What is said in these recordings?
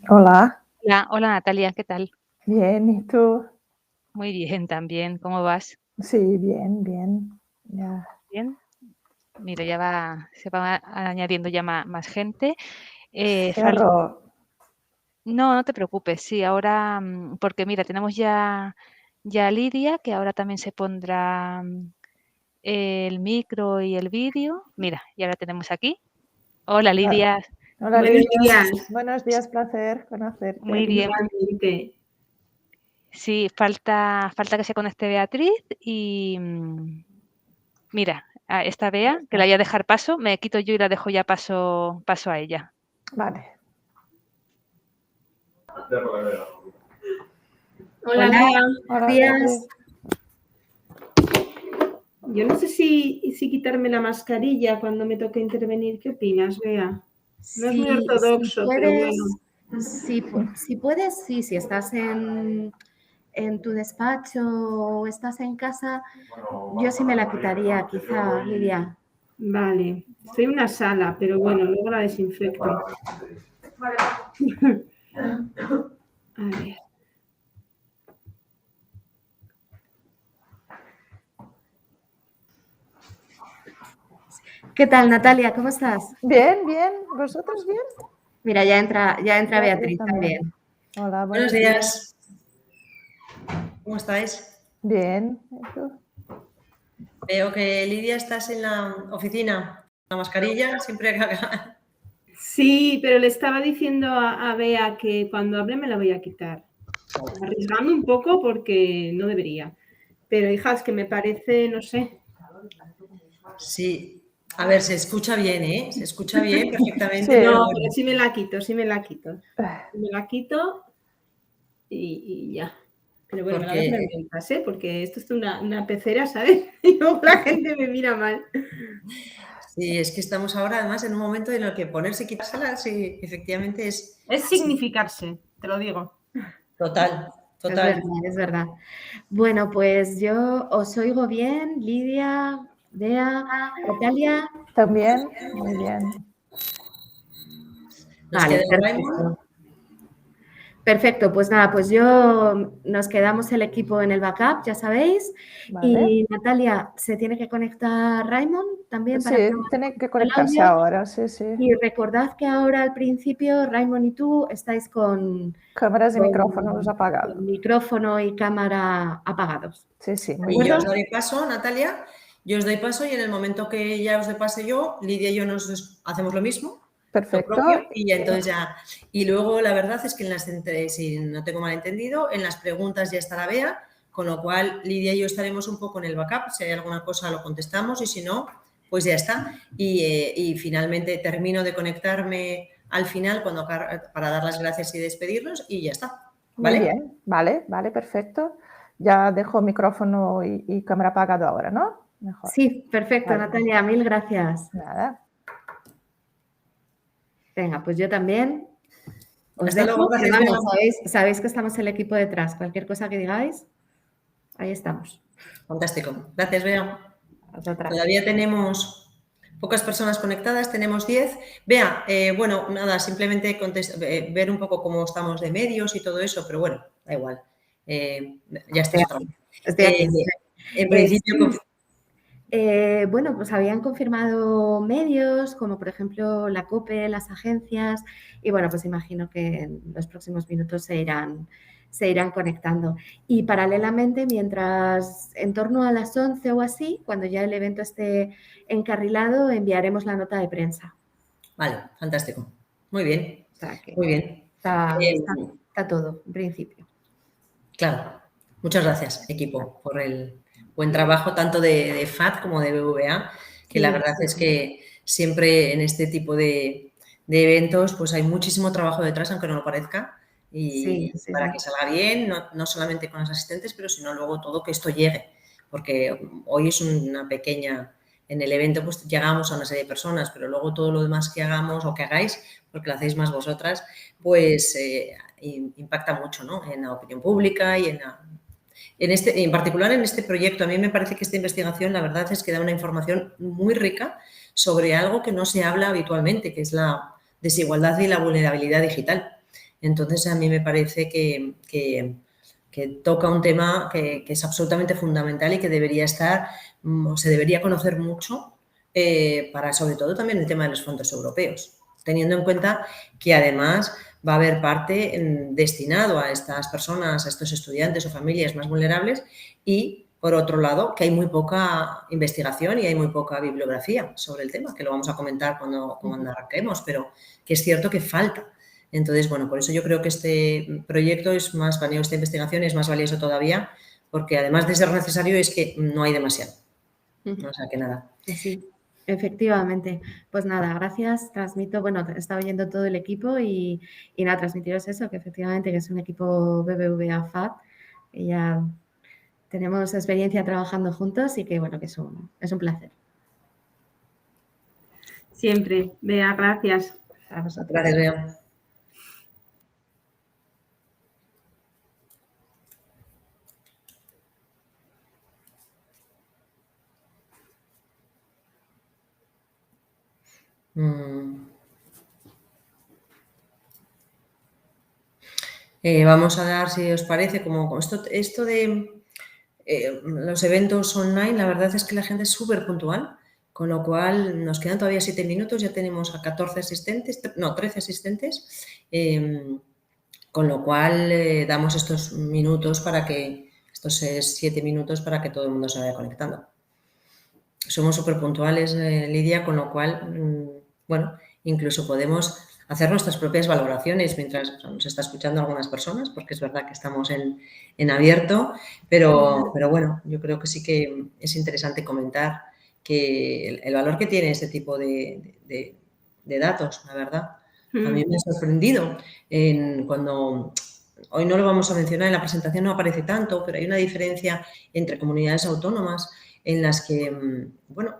Hola, Hola Natalia, ¿qué tal? bien, ¿y tú? Muy bien también, ¿cómo vas? Sí, bien, bien. Ya, ¿Bien? Mira, se va añadiendo ya más gente. Fal cierro. no, no te preocupes, sí, ahora, porque mira, tenemos ya a Lidia, que ahora también se pondrá, el micro y el vídeo. Mira, y ahora tenemos aquí. Hola Ah, Lidia, hola Buenos Lidia, días, buenos días, placer muy conocerte. bien. igualmente. Sí, falta que se conecte Beatriz y, mira, está Bea, que la voy a dejar paso, me quito yo y la dejo ya paso a ella. Vale. Hola, Hola, Bea. buenos Hola Beatriz. días. Yo no sé si quitarme la mascarilla cuando me toque intervenir. ¿Qué opinas, Bea? No es muy Si ortodoxo, pero bueno. puedes, si puedes, sí, si estás en tu despacho o estás en casa, yo sí me la quitaría, quizá, Lidia. Vale, estoy en una sala, pero bueno, luego la desinfecto. A ver. ¿Qué tal, Natalia? ¿Cómo estás? Bien, bien, ¿vosotros bien? Mira, ya entra Beatriz Beatriz también. también. Hola, Buenos buenos días. días. ¿Cómo estáis? Bien, ¿y tú? Veo que Lidia estás en la oficina. La mascarilla siempre acá. Sí, pero le estaba diciendo a Bea que cuando hable me la voy a quitar. Arriesgando un poco porque no debería. Pero, hijas, que me parece, no sé. Sí. A ver, se escucha bien, ¿eh? Se escucha bien perfectamente, Sí. pero No, bueno. pero sí me la quito, sí me la quito. Me la quito y ya. Pero bueno, me la voy a poner Porque mientras, ¿eh? Porque esto es una pecera, ¿sabes? Y luego la gente me mira mal. sí, es que estamos ahora además en un momento en el que ponerse y quitársela, sí, efectivamente es Es significarse, te lo digo. total, Es total. verdad, es verdad. Bueno, pues yo os oigo bien, Lidia, Bea, Natalia. También, muy bien. Nos Vale, queda Raymond. perfecto. Perfecto, pues nada, pues nos quedamos el equipo en el backup, ya sabéis. Vale. Y Natalia, se tiene que conectar Raymond también Sí, para probar tiene que el conectarse audio. ahora, sí, sí. Y recordad que ahora al principio Raymond y tú estáis Cámaras y con micrófonos apagados. micrófono y cámara apagados. Sí, sí, ¿De muy Y yo bien. os acuerdo? doy paso, Natalia. Yo os doy paso y en el momento que ya os dé pase yo, Lidia y yo hacemos lo mismo. Lo Perfecto. propio y ya entonces ya. Y luego la verdad es que si no tengo mal entendido, en las preguntas ya estará Bea, con lo cual Lidia y yo estaremos un poco en el backup. Si hay alguna cosa lo contestamos y si no, pues ya está. Y finalmente termino de conectarme al final para dar las gracias y despedirnos y ya está. Muy ¿Vale? bien, vale, perfecto. Ya dejo micrófono y cámara apagado ahora, ¿no? Mejor. Sí, perfecto, Vale. Natalia, mil gracias. Nada. Venga, pues yo también os Hasta luego, dejo, pero gracias, vamos, Bea. sabéis que estamos el equipo detrás. Cualquier cosa que digáis, ahí estamos. Fantástico. Gracias, Bea. Vosotras. Todavía tenemos pocas personas conectadas, tenemos 10. Bea, bueno, nada, simplemente ver un poco cómo estamos de medios y todo eso, pero bueno, da igual. Ya estás otra vez. Estoy aquí. En principio, Sí. Bueno, pues habían confirmado medios como por ejemplo la COPE, las agencias y bueno, pues imagino que en los próximos minutos se irán conectando. Y paralelamente, mientras en torno a las 11 o así, cuando ya el evento esté encarrilado, enviaremos la nota de prensa. vale, fantástico. Muy bien, O sea que muy bien. está todo, en principio. Claro, muchas gracias, equipo, por el buen trabajo tanto de FAT como de BVA, que la Sí, verdad es sí. que siempre en este tipo de eventos pues hay muchísimo trabajo detrás, aunque no lo parezca, y Sí, sí, para sí. que salga bien, no solamente con los asistentes, pero sino luego todo que esto llegue, porque hoy es una pequeña, en el evento pues llegamos a una serie de personas, pero luego todo lo demás que hagamos o que hagáis, porque lo hacéis más vosotras, pues impacta mucho, ¿no? En la opinión pública y en particular en este proyecto. A mí me parece que esta investigación, la verdad es que da una información muy rica sobre algo que no se habla habitualmente, que es la desigualdad y la vulnerabilidad digital. Entonces, a mí me parece que toca un tema que es absolutamente fundamental y que debería estar, se debería conocer mucho para, sobre todo, también el tema de los fondos europeos, teniendo en cuenta que además va a haber parte destinado a estas personas, a estos estudiantes o familias más vulnerables y, por otro lado, que hay muy poca investigación y hay muy poca bibliografía sobre el tema, que lo vamos a comentar cuando arranquemos, pero que es cierto que falta. Entonces, bueno, por eso yo creo que este proyecto es más valioso, esta investigación es más valioso todavía, porque además de ser necesario es que no hay demasiado. O sea, que nada. Sí, efectivamente. Pues nada, gracias. Transmito, bueno, está oyendo todo el equipo y nada, transmitiros eso, que efectivamente que es un equipo BBVA FAD, y ya tenemos experiencia trabajando juntos y que, bueno, que es un placer. Siempre. Bea, gracias. A vosotros. Gracias, Bea. Vamos a dar, si os parece, como esto de los eventos online, la verdad es que la gente es súper puntual, con lo cual nos quedan todavía 7 minutos, ya tenemos a 14 asistentes, no, 13 asistentes, con lo cual damos estos minutos estos 7 minutos para que todo el mundo se vaya conectando. Somos súper puntuales, Lidia, con lo cual, bueno, incluso podemos hacer nuestras propias valoraciones mientras nos está escuchando algunas personas, porque es verdad que estamos en abierto, pero bueno, yo creo que sí que es interesante comentar que el valor que tiene este tipo de datos, la verdad. A mí me ha sorprendido cuando... Hoy no lo vamos a mencionar, en la presentación no aparece tanto, pero hay una diferencia entre comunidades autónomas en las que, bueno,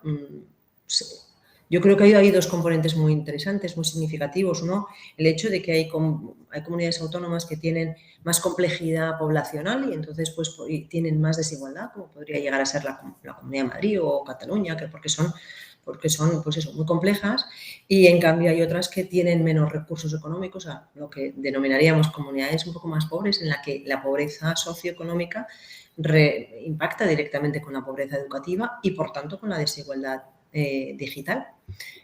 yo creo que hay 2 componentes muy interesantes, muy significativos. Uno, el hecho de que hay comunidades autónomas que tienen más complejidad poblacional y entonces pues tienen más desigualdad, como podría llegar a ser la Comunidad de Madrid o Cataluña, porque son pues eso, muy complejas, y en cambio hay otras que tienen menos recursos económicos, a lo que denominaríamos comunidades un poco más pobres, en la que la pobreza socioeconómica impacta directamente con la pobreza educativa y, por tanto, con la desigualdad digital.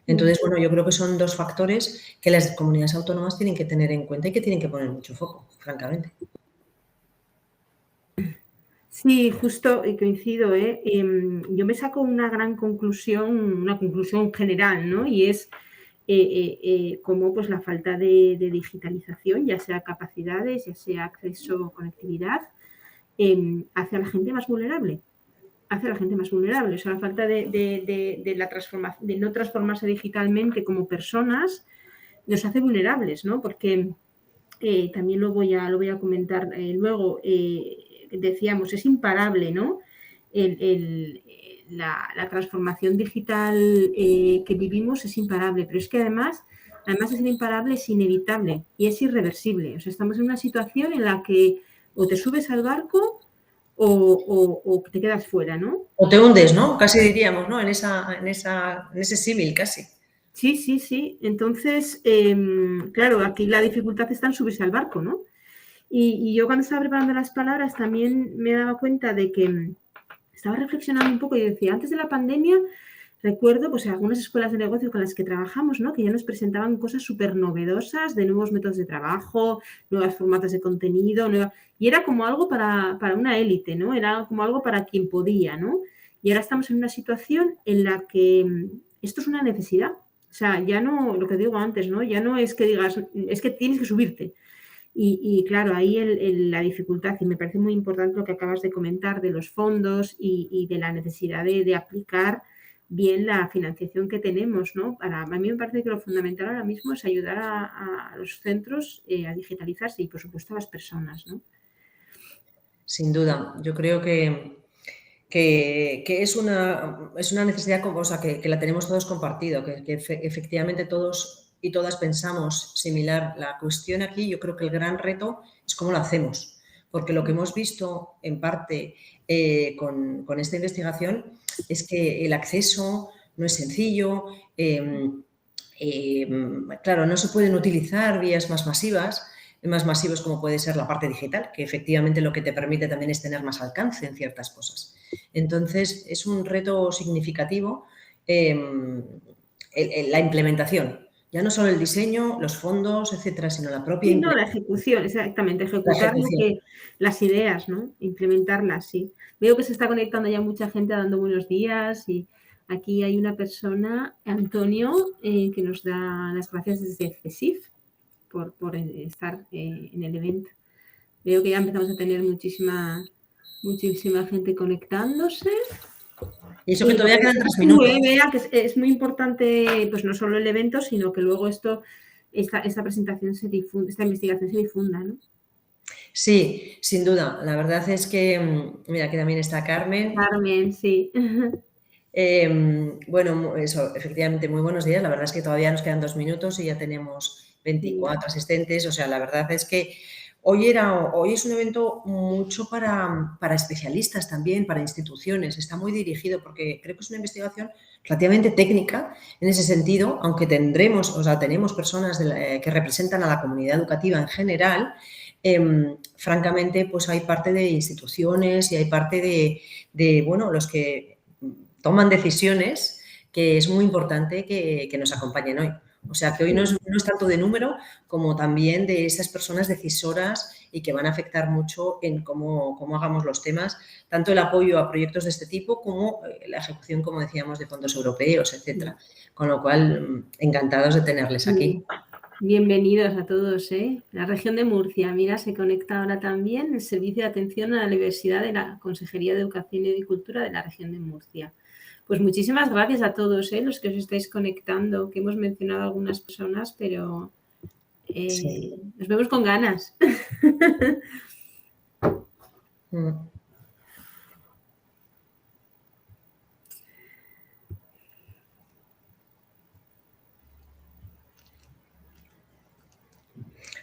Entonces, bueno, yo creo que son 2 factores que las comunidades autónomas tienen que tener en cuenta y que tienen que poner mucho foco, francamente. Sí, justo coincido. Yo me saco una gran conclusión, una conclusión general, ¿no? Y es cómo pues, la falta de digitalización, ya sea capacidades, ya sea acceso o conectividad, hace a la gente más vulnerable. Hace a la gente más vulnerable. O sea, la falta de no transformarse digitalmente como personas nos hace vulnerables, ¿no? Porque también lo voy a comentar luego. Decíamos, es imparable, ¿no? La transformación digital que vivimos es imparable, pero es que además de ser imparable, es inevitable y es irreversible. O sea, estamos en una situación en la que o te subes al barco o te quedas fuera, ¿no? O te hundes, ¿no? Casi diríamos, ¿no? En ese símil, casi. Sí. Entonces, claro, aquí la dificultad está en subirse al barco, ¿no? Y yo cuando estaba preparando las palabras también me daba cuenta de que estaba reflexionando un poco y decía, antes de la pandemia recuerdo pues algunas escuelas de negocio con las que trabajamos, ¿no? Que ya nos presentaban cosas súper novedosas de nuevos métodos de trabajo, nuevos formatos de contenido, y era como algo para una élite, ¿no? Era como algo para quien podía, ¿no? Y ahora estamos en una situación en la que esto es una necesidad. O sea, ya no, lo que digo antes, ¿no? Ya no es que digas, es que tienes que subirte. Y claro, ahí la dificultad, y me parece muy importante lo que acabas de comentar de los fondos y de la necesidad de aplicar bien la financiación que tenemos, ¿no? A mí me parece que lo fundamental ahora mismo es ayudar a los centros a digitalizarse y, por supuesto, a las personas, ¿no? Sin duda. Yo creo que es una necesidad, o sea, que la tenemos todos compartido, que efectivamente todos y todas pensamos similar. La cuestión aquí, yo creo que el gran reto es cómo lo hacemos, porque lo que hemos visto en parte con esta investigación es que el acceso no es sencillo, claro, no se pueden utilizar vías más masivas, más masivos como puede ser la parte digital, que efectivamente lo que te permite también es tener más alcance en ciertas cosas. Entonces, es un reto significativo la implementación. Ya no solo el diseño, los fondos, etcétera, sino la propia Sí, no, la ejecución, exactamente, ejecutar las ideas, ¿no? Implementarlas, sí. Veo que se está conectando ya mucha gente dando buenos días y aquí hay una persona, Antonio, que nos da las gracias desde CESIF por estar en el evento. Veo que ya empezamos a tener muchísima gente conectándose. Y eso que todavía quedan 3 minutos. Vea que es muy importante, pues no solo el evento, sino que luego esta presentación se difunda, esta investigación se difunda, ¿no? Sí, sin duda. La verdad es que, mira, aquí también está Carmen. Carmen, sí. Bueno, eso, efectivamente, muy buenos días. La verdad es que todavía nos quedan 2 minutos y ya tenemos 24 asistentes. O sea, la verdad es que hoy es un evento mucho para especialistas también, para instituciones. Está muy dirigido porque creo que es una investigación relativamente técnica en ese sentido, aunque tenemos personas que representan a la comunidad educativa en general. Francamente, pues hay parte de instituciones y hay parte de los que toman decisiones, que es muy importante que nos acompañen hoy. O sea, que hoy no es tanto de número como también de esas personas decisoras y que van a afectar mucho en cómo hagamos los temas, tanto el apoyo a proyectos de este tipo como la ejecución, como decíamos, de fondos europeos, etcétera. Con lo cual, encantados de tenerles aquí. Bienvenidos a todos, ¿eh? La región de Murcia, mira, se conecta ahora también el Servicio de Atención a la Diversidad de la Consejería de Educación y de Cultura de la región de Murcia. Pues muchísimas gracias a todos, los que os estáis conectando, que hemos mencionado algunas personas, pero Sí. Nos vemos con ganas.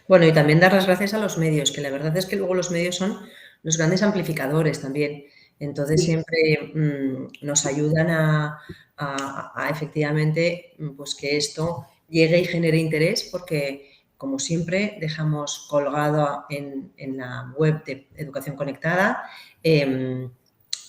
Bueno, y también dar las gracias a los medios, que la verdad es que luego los medios son los grandes amplificadores también. Entonces, siempre nos ayudan a efectivamente pues que esto llegue y genere interés, porque, como siempre, dejamos colgado en la web de Educación Conectada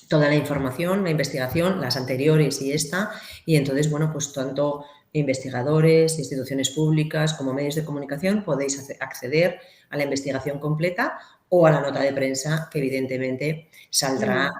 toda la información, la investigación, las anteriores y esta, y entonces, bueno, pues tanto investigadores, instituciones públicas como medios de comunicación podéis acceder a la investigación completa o a la nota de prensa que evidentemente saldrá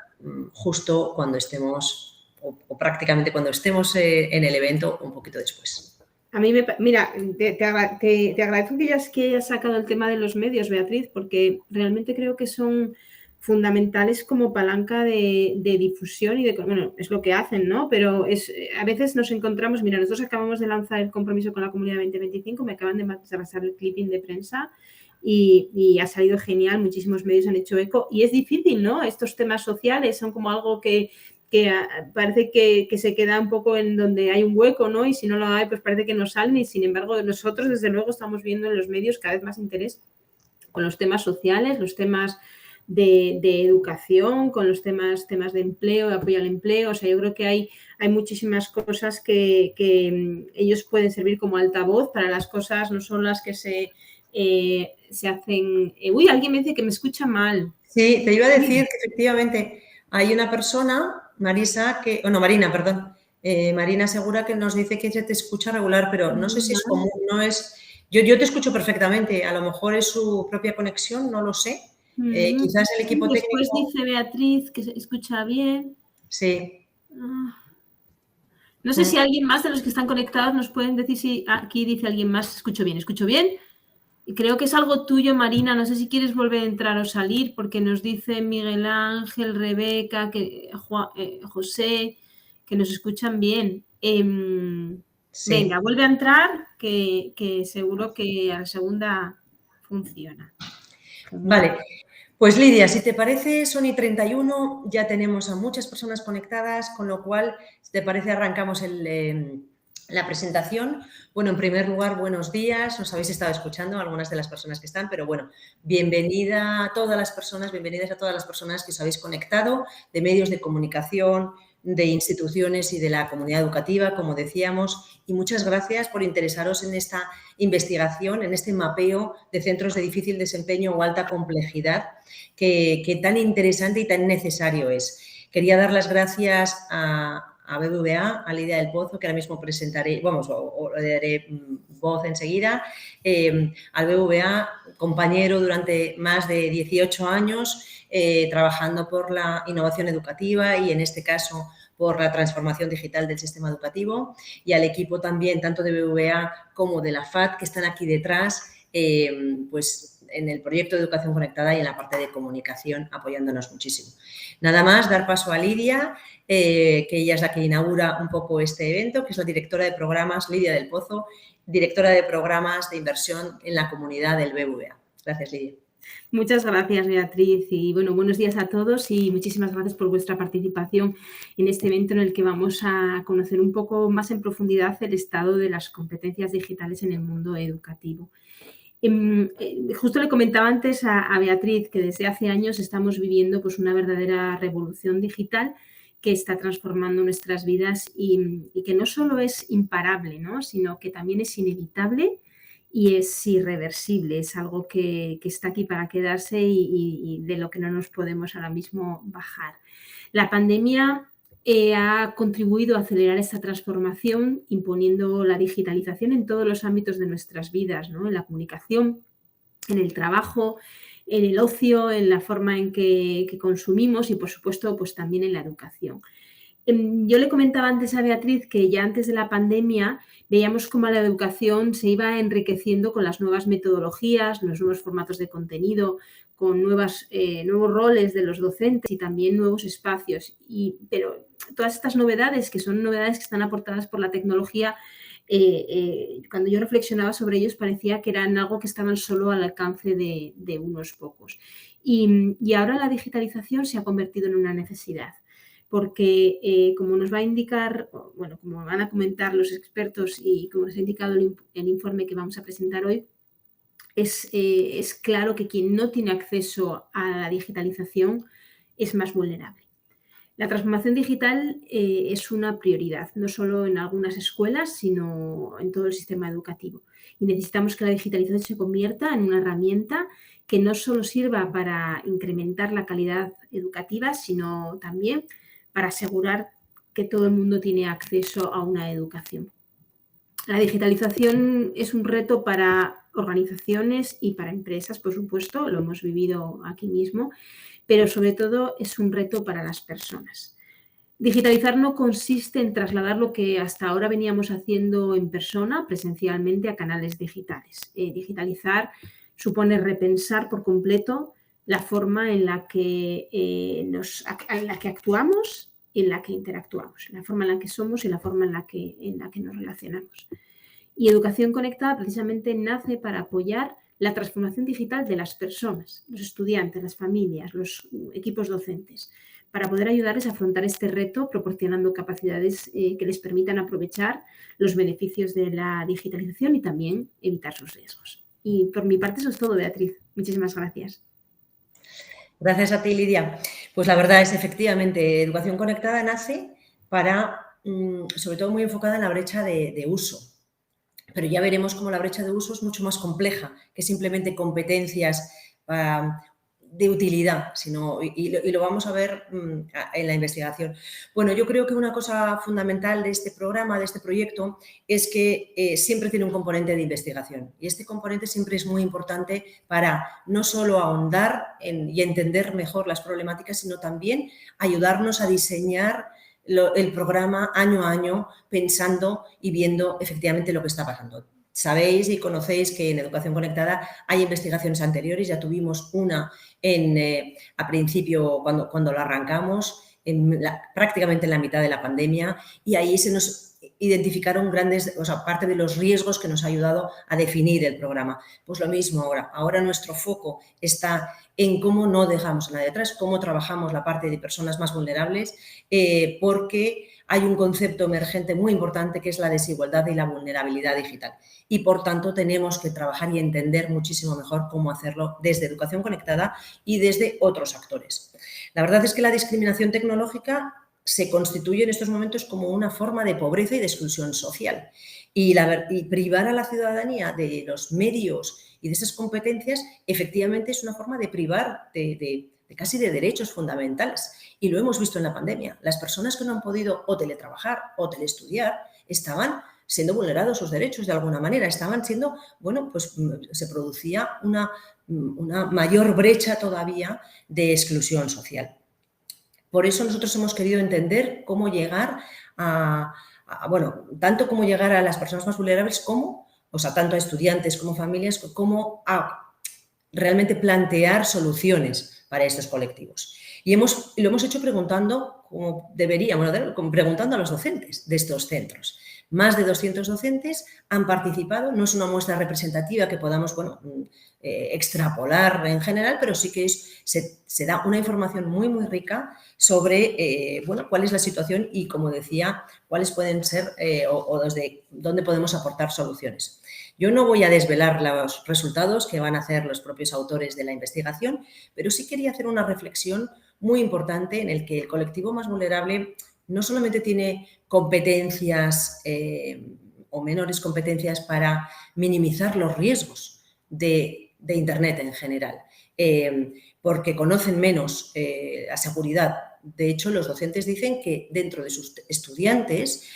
justo cuando estemos o prácticamente cuando estemos en el evento un poquito después. A mí mira, te agradezco que hayas sacado el tema de los medios, Beatriz, porque realmente creo que son fundamentales como palanca de difusión y bueno, es lo que hacen, ¿no? Pero a veces nos encontramos, mira, nosotros acabamos de lanzar el compromiso con la Comunidad 2025, me acaban de pasar el clipping de prensa y ha salido genial, muchísimos medios han hecho eco y es difícil, ¿no? Estos temas sociales son como algo que parece que se queda un poco en donde hay un hueco, ¿no? Y si no lo hay, pues parece que no salen y sin embargo nosotros desde luego estamos viendo en los medios cada vez más interés con los temas sociales, los temas de educación, con los temas de empleo, de apoyo al empleo. O sea, yo creo que hay muchísimas cosas que ellos pueden servir como altavoz para las cosas, no son las que se hacen... Uy, alguien me dice que me escucha mal. Sí, te iba a decir que efectivamente hay una persona, Marina, perdón. Marina Segura que nos dice que se te escucha regular, pero no sé si es común, no es... Yo te escucho perfectamente, a lo mejor es su propia conexión, no lo sé. Quizás el equipo técnico... Después dice Beatriz que se escucha bien. Sí. No sé si alguien más de los que están conectados nos pueden decir si aquí dice alguien más, escucho bien. Y creo que es algo tuyo, Marina, no sé si quieres volver a entrar o salir, porque nos dice Miguel Ángel, Rebeca, José, que nos escuchan bien. Sí. Venga, vuelve a entrar, que seguro que a la segunda funciona. Vale, pues Lidia, si te parece, son y 31, ya tenemos a muchas personas conectadas, con lo cual, si te parece, arrancamos la presentación. Bueno, en primer lugar, buenos días, nos habéis estado escuchando algunas de las personas que están, pero bueno, bienvenidas a todas las personas que os habéis conectado, de medios de comunicación, de instituciones y de la comunidad educativa, como decíamos, y muchas gracias por interesaros en esta investigación, en este mapeo de centros de difícil desempeño o alta complejidad que tan interesante y tan necesario es. Quería dar las gracias a BBVA, a Lidia del Pozo, que ahora mismo presentaré, le daré voz enseguida, al BBVA, compañero durante más de 18 años, trabajando por la innovación educativa y, en este caso, por la transformación digital del sistema educativo, y al equipo también, tanto de BBVA como de la FAD, que están aquí detrás, pues en el proyecto de Educación Conectada y en la parte de comunicación, apoyándonos muchísimo. Nada más, dar paso a Lidia, que ella es la que inaugura un poco este evento, que es la directora de programas, Lidia del Pozo, directora de programas de inversión en la comunidad del BBVA. Gracias, Lidia. Muchas gracias, Beatriz, y bueno, buenos días a todos y muchísimas gracias por vuestra participación en este evento en el que vamos a conocer un poco más en profundidad el estado de las competencias digitales en el mundo educativo. Justo le comentaba antes a Beatriz que desde hace años estamos viviendo pues, una verdadera revolución digital que está transformando nuestras vidas y que no solo es imparable, ¿no? Sino que también es inevitable y es irreversible, es algo que está aquí para quedarse y de lo que no nos podemos ahora mismo bajar. La pandemia ha contribuido a acelerar esta transformación, imponiendo la digitalización en todos los ámbitos de nuestras vidas, ¿no? En la comunicación, en el trabajo, en el ocio, en la forma en que consumimos y, por supuesto, pues también en la educación. Yo le comentaba antes a Beatriz que ya antes de la pandemia veíamos cómo la educación se iba enriqueciendo con las nuevas metodologías, los nuevos formatos de contenido, con nuevos roles de los docentes y también nuevos espacios. Pero todas estas novedades, que son novedades que están aportadas por la tecnología, cuando yo reflexionaba sobre ellos parecía que eran algo que estaban solo al alcance de unos pocos. Y ahora la digitalización se ha convertido en una necesidad. Porque como nos va a indicar, bueno, como van a comentar los expertos y como nos ha indicado el informe que vamos a presentar hoy, es claro que quien no tiene acceso a la digitalización es más vulnerable. La transformación digital es una prioridad, no solo en algunas escuelas, sino en todo el sistema educativo. Y necesitamos que la digitalización se convierta en una herramienta que no solo sirva para incrementar la calidad educativa, sino también para asegurar que todo el mundo tiene acceso a una educación. La digitalización es un reto para organizaciones y para empresas, por supuesto, lo hemos vivido aquí mismo, pero sobre todo es un reto para las personas. Digitalizar no consiste en trasladar lo que hasta ahora veníamos haciendo en persona, presencialmente, a canales digitales. Digitalizar supone repensar por completo la forma en la que actuamos y en la que interactuamos, la forma en la que somos y la forma en la que nos relacionamos. Y Educación Conectada precisamente nace para apoyar la transformación digital de las personas, los estudiantes, las familias, los equipos docentes, para poder ayudarles a afrontar este reto proporcionando capacidades que les permitan aprovechar los beneficios de la digitalización y también evitar sus riesgos. Y por mi parte eso es todo, Beatriz. Muchísimas gracias. Gracias a ti, Lidia. Pues la verdad es, efectivamente, Educación Conectada nace para, sobre todo muy enfocada en la brecha de uso. Pero ya veremos cómo la brecha de uso es mucho más compleja que simplemente competencias de utilidad, y lo vamos a ver en la investigación. Bueno, yo creo que una cosa fundamental de este programa, de este proyecto, es que siempre tiene un componente de investigación. Y este componente siempre es muy importante para no solo ahondar y entender mejor las problemáticas, sino también ayudarnos a diseñar el programa año a año, pensando y viendo efectivamente lo que está pasando. Sabéis y conocéis que en Educación Conectada hay investigaciones anteriores, ya tuvimos una a principio cuando la arrancamos, prácticamente en la mitad de la pandemia, y ahí se nos identificaron parte de los riesgos que nos ha ayudado a definir el programa. Pues lo mismo ahora. Ahora nuestro foco está en cómo no dejamos a nadie atrás, cómo trabajamos la parte de personas más vulnerables, porque hay un concepto emergente muy importante que es la desigualdad y la vulnerabilidad digital. Y, por tanto, tenemos que trabajar y entender muchísimo mejor cómo hacerlo desde Educación Conectada y desde otros actores. La verdad es que la discriminación tecnológica se constituye en estos momentos como una forma de pobreza y de exclusión social. Y privar a la ciudadanía de los medios y de esas competencias, efectivamente es una forma de privar casi de derechos fundamentales. Y lo hemos visto en la pandemia. Las personas que no han podido o teletrabajar o telestudiar estaban siendo vulnerados sus derechos de alguna manera. Estaban siendo, bueno, pues se producía una mayor brecha todavía de exclusión social. Por eso nosotros hemos querido entender cómo llegar bueno, tanto cómo llegar a las personas más vulnerables como, o sea, tanto a estudiantes como familias, como a realmente plantear soluciones para estos colectivos. Y lo hemos hecho preguntando, como deberíamos, preguntando a los docentes de estos centros. Más de 200 docentes han participado, no es una muestra representativa que podamos, bueno, extrapolar en general, pero sí que se da una información muy, muy rica sobre, bueno, cuál es la situación y, como decía, cuáles pueden ser o desde dónde podemos aportar soluciones. Yo no voy a desvelar los resultados que van a hacer los propios autores de la investigación, pero sí quería hacer una reflexión muy importante en el que el colectivo más vulnerable no solamente tiene competencias o menores competencias para minimizar los riesgos de Internet en general, porque conocen menos la seguridad. De hecho, los docentes dicen que dentro de sus estudiantes,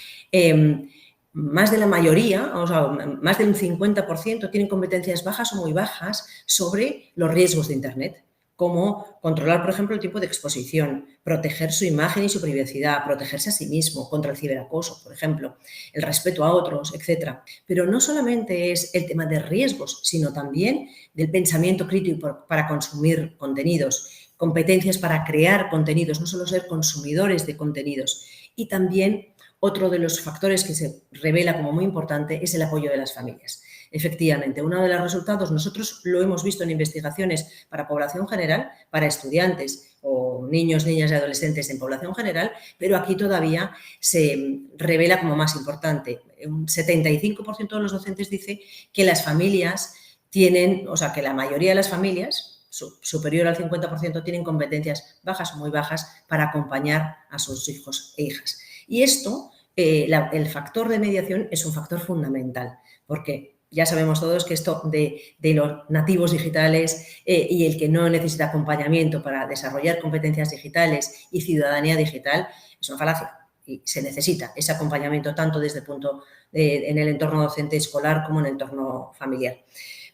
más de la mayoría, o sea, más del 50% tienen competencias bajas o muy bajas sobre los riesgos de Internet, como controlar, por ejemplo, el tiempo de exposición, proteger su imagen y su privacidad, protegerse a sí mismo contra el ciberacoso, por ejemplo, el respeto a otros, etc. Pero no solamente es el tema de riesgos, sino también del pensamiento crítico para consumir contenidos, competencias para crear contenidos, no solo ser consumidores de contenidos. Y también otro de los factores que se revela como muy importante es el apoyo de las familias. Efectivamente, uno de los resultados, nosotros lo hemos visto en investigaciones para población general, para estudiantes o niños, niñas y adolescentes en población general, pero aquí todavía se revela como más importante. Un 75% de los docentes dice que las familias tienen, o sea, que la mayoría de las familias, superior al 50%, tienen competencias bajas o muy bajas para acompañar a sus hijos e hijas. Y esto, el factor de mediación es un factor fundamental, porque ya sabemos todos que esto de los nativos digitales y el que no necesita acompañamiento para desarrollar competencias digitales y ciudadanía digital es una falacia. Y se necesita ese acompañamiento tanto desde el punto en el entorno docente escolar como en el entorno familiar.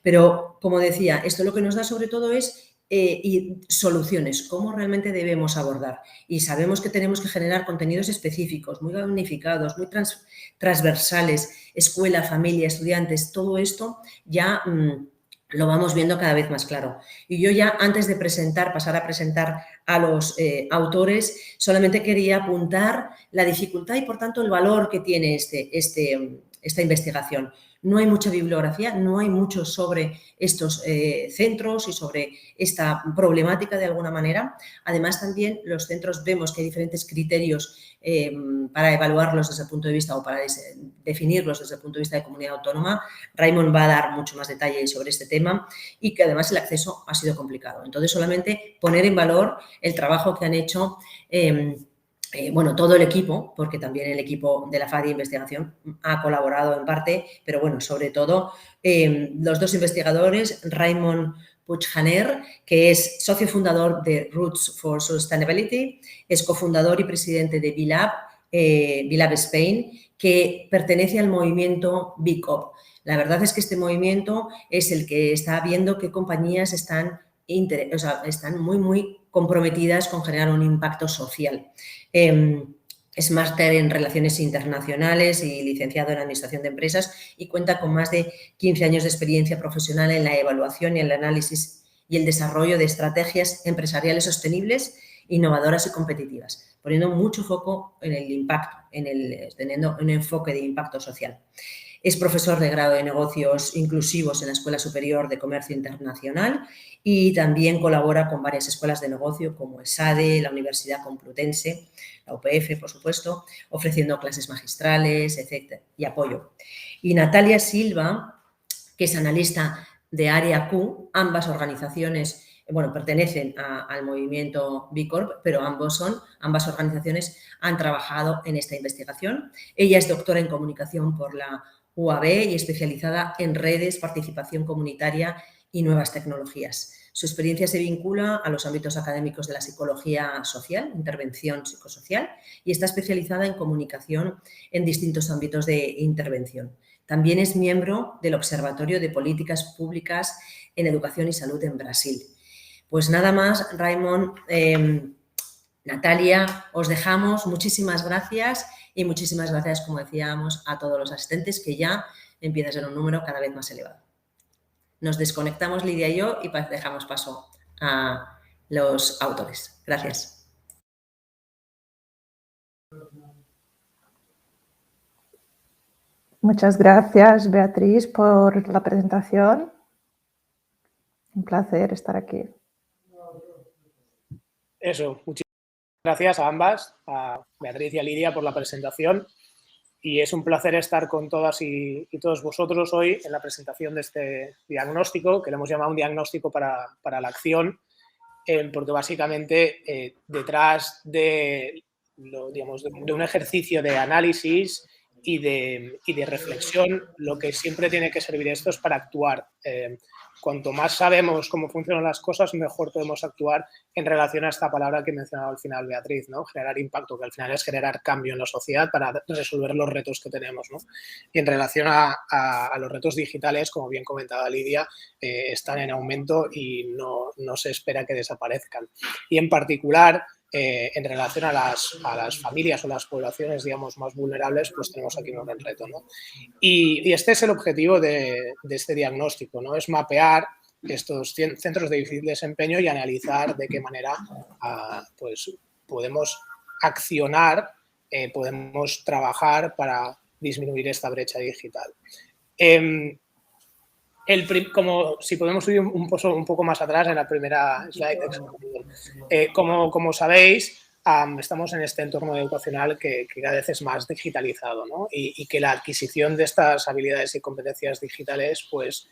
Pero, como decía, esto lo que nos da sobre todo es soluciones, cómo realmente debemos abordar. Y sabemos que tenemos que generar contenidos específicos, muy unificados, muy transversales, escuela, familia, estudiantes, todo esto ya lo vamos viendo cada vez más claro. Y yo ya antes de pasar a presentar a los autores, solamente quería apuntar la dificultad y, por tanto, el valor que tiene esta investigación. No hay mucha bibliografía, no hay mucho sobre estos centros y sobre esta problemática de alguna manera. Además, también los centros vemos que hay diferentes criterios para evaluarlos desde el punto de vista o para definirlos desde el punto de vista de comunidad autónoma. Raimon va a dar mucho más detalle sobre este tema y que además el acceso ha sido complicado. Entonces, solamente poner en valor el trabajo que han hecho bueno, todo el equipo, porque también el equipo de la FAD de investigación ha colaborado en parte, pero bueno, sobre todo los dos investigadores, Raimon Puig-Janer, que es socio fundador de Roots for Sustainability, es cofundador y presidente de B-Lab Spain, que pertenece al movimiento B Corp. La verdad es que este movimiento es el que está viendo qué compañías están muy, muy comprometidas con generar un impacto social. Es máster en Relaciones Internacionales y licenciado en Administración de Empresas y cuenta con más de 15 años de experiencia profesional en la evaluación y el análisis y el desarrollo de estrategias empresariales sostenibles, innovadoras y competitivas, poniendo mucho foco en el impacto, teniendo un enfoque de impacto social. Es profesor de grado de negocios inclusivos en la Escuela Superior de Comercio Internacional y también colabora con varias escuelas de negocio como ESADE, la Universidad Complutense, la UPF, por supuesto, ofreciendo clases magistrales, etc. y apoyo. Y Natalia Silva, que es analista de Área Q, ambas organizaciones bueno, pertenecen al movimiento B Corp, pero ambas organizaciones han trabajado en esta investigación. Ella es doctora en comunicación por la UAB y especializada en redes, participación comunitaria y nuevas tecnologías. Su experiencia se vincula a los ámbitos académicos de la psicología social, intervención psicosocial, y está especializada en comunicación en distintos ámbitos de intervención. También es miembro del Observatorio de Políticas Públicas en Educación y Salud en Brasil. Pues nada más, Raimon, Natalia, os dejamos. Muchísimas gracias y muchísimas gracias, como decíamos, a todos los asistentes, que ya empieza a ser un número cada vez más elevado. Nos desconectamos, Lidia y yo, y dejamos paso a los autores. Gracias. Muchas gracias, Beatriz, por la presentación. Un placer estar aquí. Eso, muchísimas gracias a ambas, a Beatriz y a Lidia, por la presentación. Y es un placer estar con todas y todos vosotros hoy en la presentación de este diagnóstico, que le hemos llamado un diagnóstico para la acción, porque básicamente detrás de un ejercicio de análisis y de reflexión, lo que siempre tiene que servir esto es para actuar. Cuanto más sabemos cómo funcionan las cosas, mejor podemos actuar en relación a esta palabra que mencionaba al final Beatriz, ¿no? Generar impacto, que al final es generar cambio en la sociedad para resolver los retos que tenemos, ¿no? Y en relación a los retos digitales, como bien comentaba Lidia, están en aumento y no se espera que desaparezcan. Y en particular, en relación a las familias o las poblaciones, digamos, más vulnerables, pues tenemos aquí un gran reto, ¿no? Y este es el objetivo de este diagnóstico, ¿no? Es mapear estos centros de difícil desempeño y analizar de qué manera pues podemos accionar, podemos trabajar para disminuir esta brecha digital. Como si podemos subir un poco más atrás en la primera slide. Como sabéis, estamos en este entorno educacional que cada vez es más digitalizado, ¿no? Y que la adquisición de estas habilidades y competencias digitales pues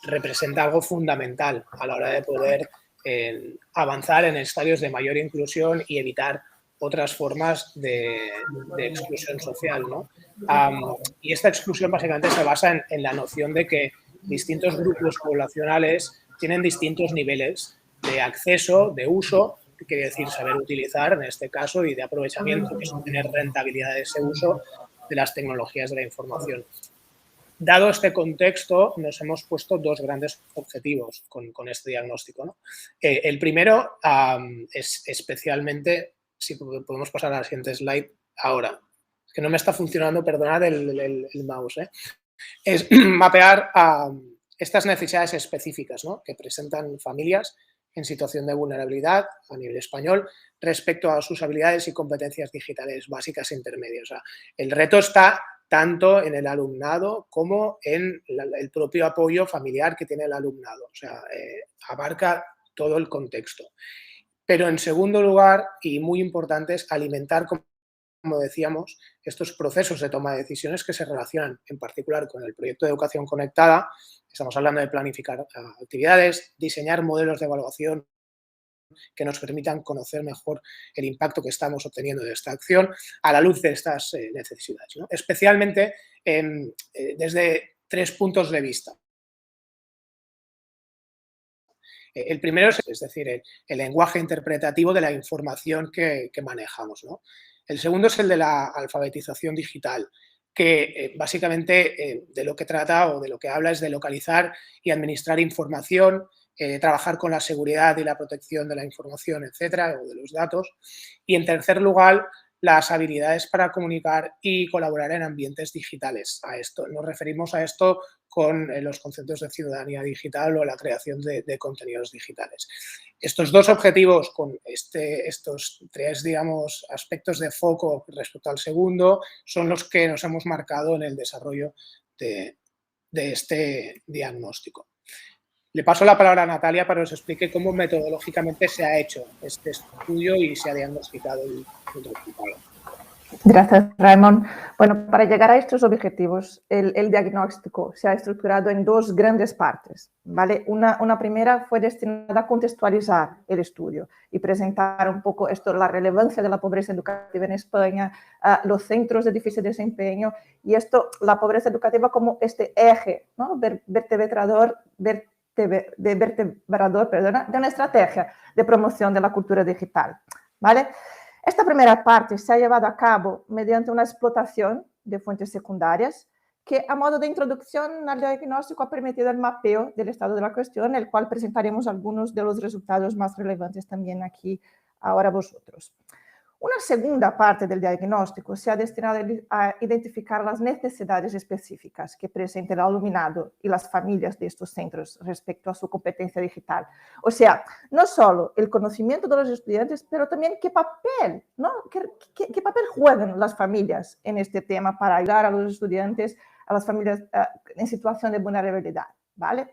representa algo fundamental a la hora de poder avanzar en estadios de mayor inclusión y evitar otras formas de exclusión social, ¿no? Y esta exclusión básicamente se basa en la noción de que distintos grupos poblacionales tienen distintos niveles de acceso, de uso, que quiere decir saber utilizar en este caso, y de aprovechamiento, que es tener rentabilidad de ese uso de las tecnologías de la información. Dado este contexto, nos hemos puesto dos grandes objetivos con este diagnóstico, ¿no? El primero es especialmente, si podemos pasar a la siguiente slide ahora, es que no me está funcionando, perdonad el mouse, es mapear estas necesidades específicas, ¿no?, que presentan familias en situación de vulnerabilidad a nivel español respecto a sus habilidades y competencias digitales básicas e intermedias. O sea, el reto está tanto en el alumnado como en el propio apoyo familiar que tiene el alumnado. O sea, abarca todo el contexto. Pero en segundo lugar, y muy importante, es alimentar, como decíamos, estos procesos de toma de decisiones que se relacionan en particular con el proyecto de educación conectada. Estamos hablando de planificar actividades, diseñar modelos de evaluación que nos permitan conocer mejor el impacto que estamos obteniendo de esta acción a la luz de estas necesidades, ¿no? Especialmente desde tres puntos de vista. El primero es decir, el lenguaje interpretativo de la información que manejamos, ¿no? El segundo es el de la alfabetización digital, que básicamente de lo que trata o de lo que habla es de localizar y administrar información, trabajar con la seguridad y la protección de la información, etcétera, o de los datos. Y en tercer lugar, las habilidades para comunicar y colaborar en ambientes digitales. A esto nos referimos a esto con los conceptos de ciudadanía digital o la creación de contenidos digitales. Estos dos objetivos con estos tres, digamos, aspectos de foco respecto al segundo son los que nos hemos marcado en el desarrollo de este diagnóstico. Le paso la palabra a Natalia para que os explique cómo metodológicamente se ha hecho este estudio y se ha diagnosticado el resultado. Gracias, Raimon. Bueno, para llegar a estos objetivos, el diagnóstico se ha estructurado en dos grandes partes, ¿vale? Una primera fue destinada a contextualizar el estudio y presentar un poco la relevancia de la pobreza educativa en España, los centros de difícil desempeño y la pobreza educativa como este eje, ¿no? vertebrador de una estrategia de promoción de la cultura digital, ¿vale? Esta primera parte se ha llevado a cabo mediante una explotación de fuentes secundarias que, a modo de introducción al diagnóstico, ha permitido el mapeo del estado de la cuestión, el cual presentaremos algunos de los resultados más relevantes también aquí ahora vosotros. Una segunda parte del diagnóstico se ha destinado a identificar las necesidades específicas que presenta el alumnado y las familias de estos centros respecto a su competencia digital. O sea, no solo el conocimiento de los estudiantes, pero también qué papel, ¿no? ¿Qué papel juegan las familias en este tema para ayudar a los estudiantes, a las familias en situación de vulnerabilidad, ¿vale?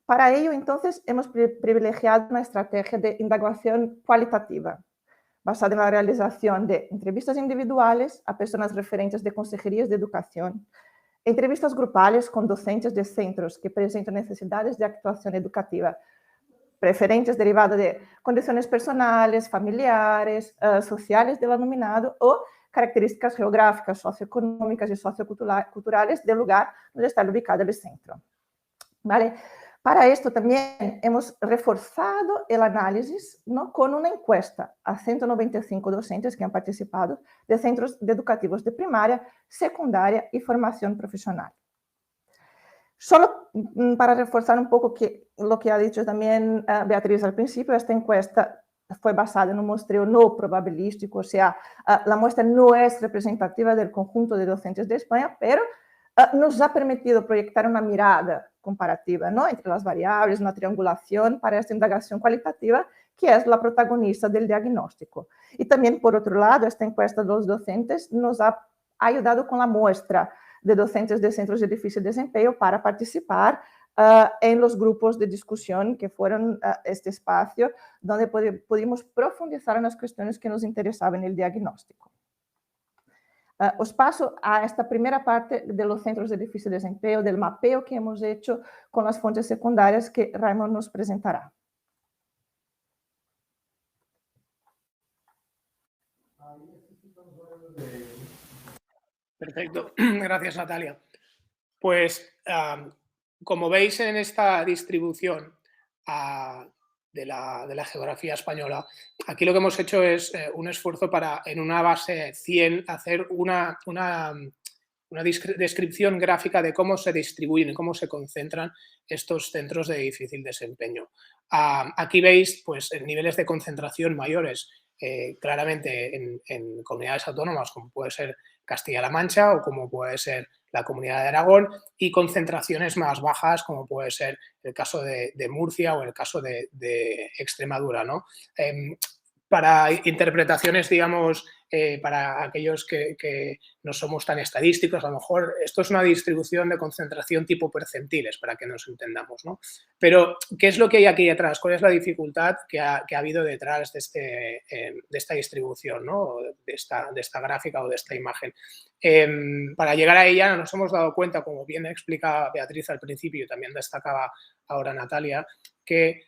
Para ello, entonces, hemos privilegiado una estrategia de indagación cualitativa, basada en la realización de entrevistas individuales a personas referentes de consejerías de educación, entrevistas grupales con docentes de centros que presentan necesidades de actuación educativa, preferentes derivadas de condiciones personales, familiares, sociales del alumnado o características geográficas, socioeconómicas y socioculturales del lugar donde está ubicado el centro. ¿Vale? Para esto también hemos reforzado el análisis, ¿no? Con una encuesta a 195 docentes que han participado de centros educativos de primaria, secundaria y formación profesional. Solo para reforzar un poco lo que ha dicho también Beatriz al principio, esta encuesta fue basada en un muestreo no probabilístico, o sea, la muestra no es representativa del conjunto de docentes de España, pero nos ha permitido proyectar una mirada comparativa, ¿no? Entre las variables, una triangulación para esta indagación cualitativa, que es la protagonista del diagnóstico. Y también, por otro lado, esta encuesta de los docentes nos ha ayudado con la muestra de docentes de centros de difícil desempeño para participar en los grupos de discusión que fueron este espacio donde pudimos profundizar en las cuestiones que nos interesaban en el diagnóstico. Os paso a esta primera parte de los centros de difícil desempeño, del mapeo que hemos hecho con las fuentes secundarias que Raimon nos presentará. Perfecto, gracias Natalia. Pues como veis en esta distribución de la geografía española, aquí lo que hemos hecho es un esfuerzo para, en una base 100, hacer una descripción gráfica de cómo se distribuyen y cómo se concentran estos centros de difícil desempeño. Aquí veis pues, niveles de concentración mayores, claramente en comunidades autónomas como puede ser Castilla-La Mancha o como puede ser la Comunidad de Aragón, y concentraciones más bajas como puede ser el caso de Murcia o el caso de Extremadura, ¿no? Para interpretaciones, digamos, para aquellos que no somos tan estadísticos, a lo mejor esto es una distribución de concentración tipo percentiles, para que nos entendamos, ¿no? Pero, ¿qué es lo que hay aquí detrás? ¿Cuál es la dificultad que ha habido detrás de esta distribución, ¿no? de esta gráfica o de esta imagen? Para llegar a ella nos hemos dado cuenta, como bien explicaba Beatriz al principio y también destacaba ahora Natalia, que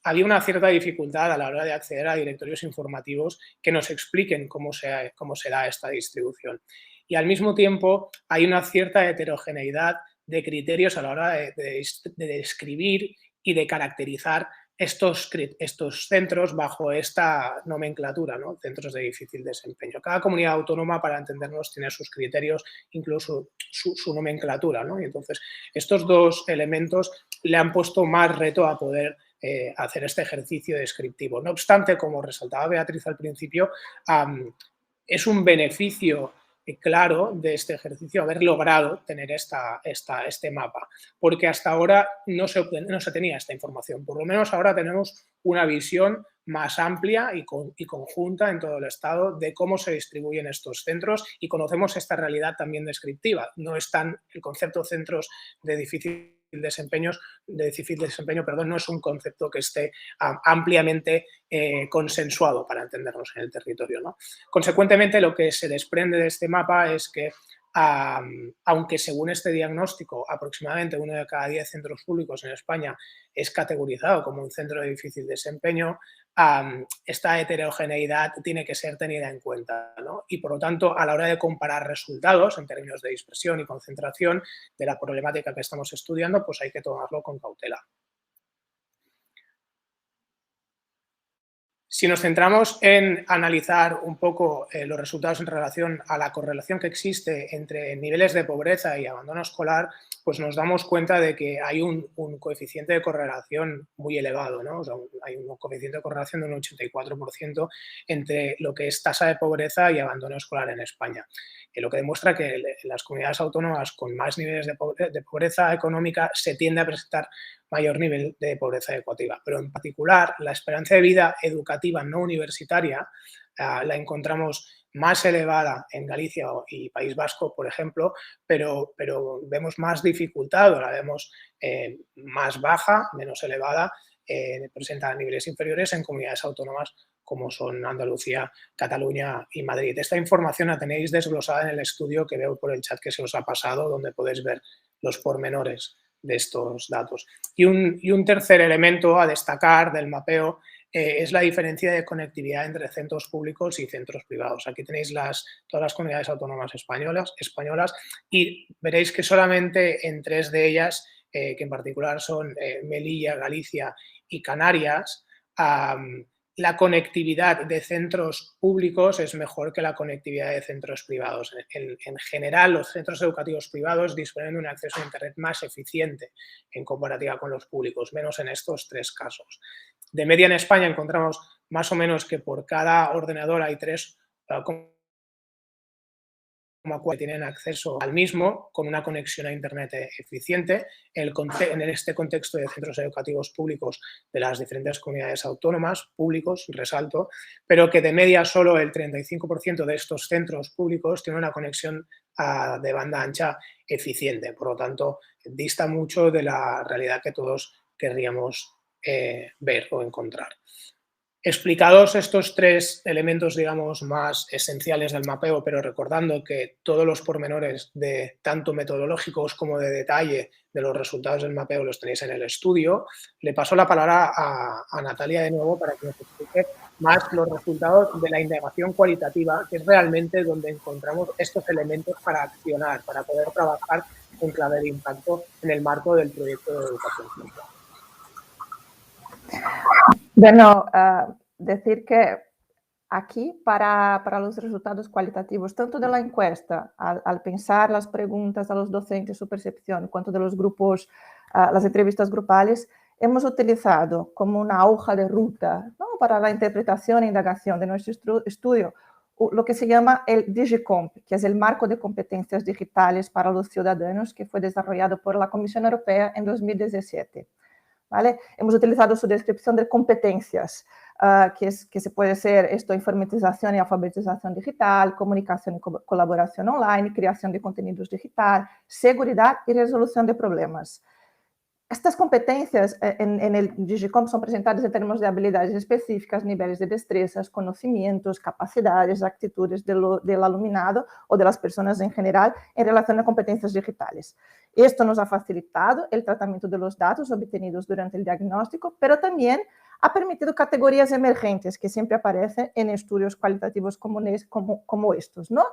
había una cierta dificultad a la hora de acceder a directorios informativos que nos expliquen cómo se da esta distribución. Y al mismo tiempo hay una cierta heterogeneidad de criterios a la hora de describir y de caracterizar estos centros bajo esta nomenclatura, ¿no? Centros de difícil desempeño. Cada comunidad autónoma, para entendernos, tiene sus criterios, incluso su nomenclatura, ¿no? Y entonces, estos dos elementos le han puesto más reto a poder hacer este ejercicio descriptivo. No obstante, como resaltaba Beatriz al principio, es un beneficio claro de este ejercicio haber logrado tener este mapa, porque hasta ahora no se tenía esta información. Por lo menos ahora tenemos una visión más amplia y conjunta en todo el Estado de cómo se distribuyen estos centros y conocemos esta realidad también descriptiva. No están el concepto de centros de difícil desempeño, perdón, no es un concepto que esté ampliamente consensuado para entendernos en el territorio, ¿no? Consecuentemente, lo que se desprende de este mapa es que aunque según este diagnóstico aproximadamente 1 de cada 10 centros públicos en España es categorizado como un centro de difícil desempeño, esta heterogeneidad tiene que ser tenida en cuenta, ¿no? Y por lo tanto, a la hora de comparar resultados en términos de dispersión y concentración de la problemática que estamos estudiando, pues hay que tomarlo con cautela. Si nos centramos en analizar un poco los resultados en relación a la correlación que existe entre niveles de pobreza y abandono escolar, pues nos damos cuenta de que hay un coeficiente de correlación muy elevado, ¿no? O sea, hay un coeficiente de correlación de un 84% entre lo que es tasa de pobreza y abandono escolar en España. Lo que demuestra que las comunidades autónomas con más niveles de pobreza económica se tiende a presentar mayor nivel de pobreza educativa. Pero en particular, la esperanza de vida educativa no universitaria la encontramos más elevada en Galicia y País Vasco, por ejemplo, pero vemos más dificultad, o la vemos más baja, menos elevada, presenta niveles inferiores en comunidades autónomas como son Andalucía, Cataluña y Madrid. Esta información la tenéis desglosada en el estudio que veo por el chat que se os ha pasado, donde podéis ver los pormenores de estos datos. Y un tercer elemento a destacar del mapeo es la diferencia de conectividad entre centros públicos y centros privados. Aquí tenéis todas las comunidades autónomas españolas y veréis que solamente en 3 de ellas, que en particular son Melilla, Galicia y Canarias, la conectividad de centros públicos es mejor que la conectividad de centros privados. En general, los centros educativos privados disponen de un acceso a Internet más eficiente en comparativa con los públicos, menos en estos 3 casos. De media en España encontramos más o menos que por cada ordenador hay 3,4 que tienen acceso al mismo con una conexión a Internet eficiente. En este contexto de centros educativos públicos de las diferentes comunidades autónomas, públicos, resalto, pero que de media solo el 35% de estos centros públicos tiene una conexión de banda ancha eficiente. Por lo tanto, dista mucho de la realidad que todos querríamos ver o encontrar. Explicados estos 3 elementos, digamos, más esenciales del mapeo, pero recordando que todos los pormenores de tanto metodológicos como de detalle de los resultados del mapeo los tenéis en el estudio, le paso la palabra a Natalia de nuevo para que nos explique más los resultados de la indagación cualitativa, que es realmente donde encontramos estos elementos para accionar, para poder trabajar en clave de impacto en el marco del proyecto de educación central. Bueno, decir que aquí para los resultados cualitativos, tanto de la encuesta, al pensar las preguntas a los docentes, su percepción, cuanto de los grupos, las entrevistas grupales, hemos utilizado como una hoja de ruta, ¿no?, para la interpretación e indagación de nuestro estudio, lo que se llama el DigiComp, que es el marco de competencias digitales para los ciudadanos que fue desarrollado por la Comisión Europea en 2017. ¿Vale? Hemos utilizado su descripción de competencias, que se puede ser esto: informatización y alfabetización digital, comunicación y colaboración online, creación de contenidos digital, seguridad y resolución de problemas. Estas competencias en el DigiComp son presentadas en términos de habilidades específicas, niveles de destrezas, conocimientos, capacidades, actitudes del alumnado o de las personas en general en relación a competencias digitales. Esto nos ha facilitado el tratamiento de los datos obtenidos durante el diagnóstico, pero también ha permitido categorías emergentes que siempre aparecen en estudios cualitativos como estos, ¿no?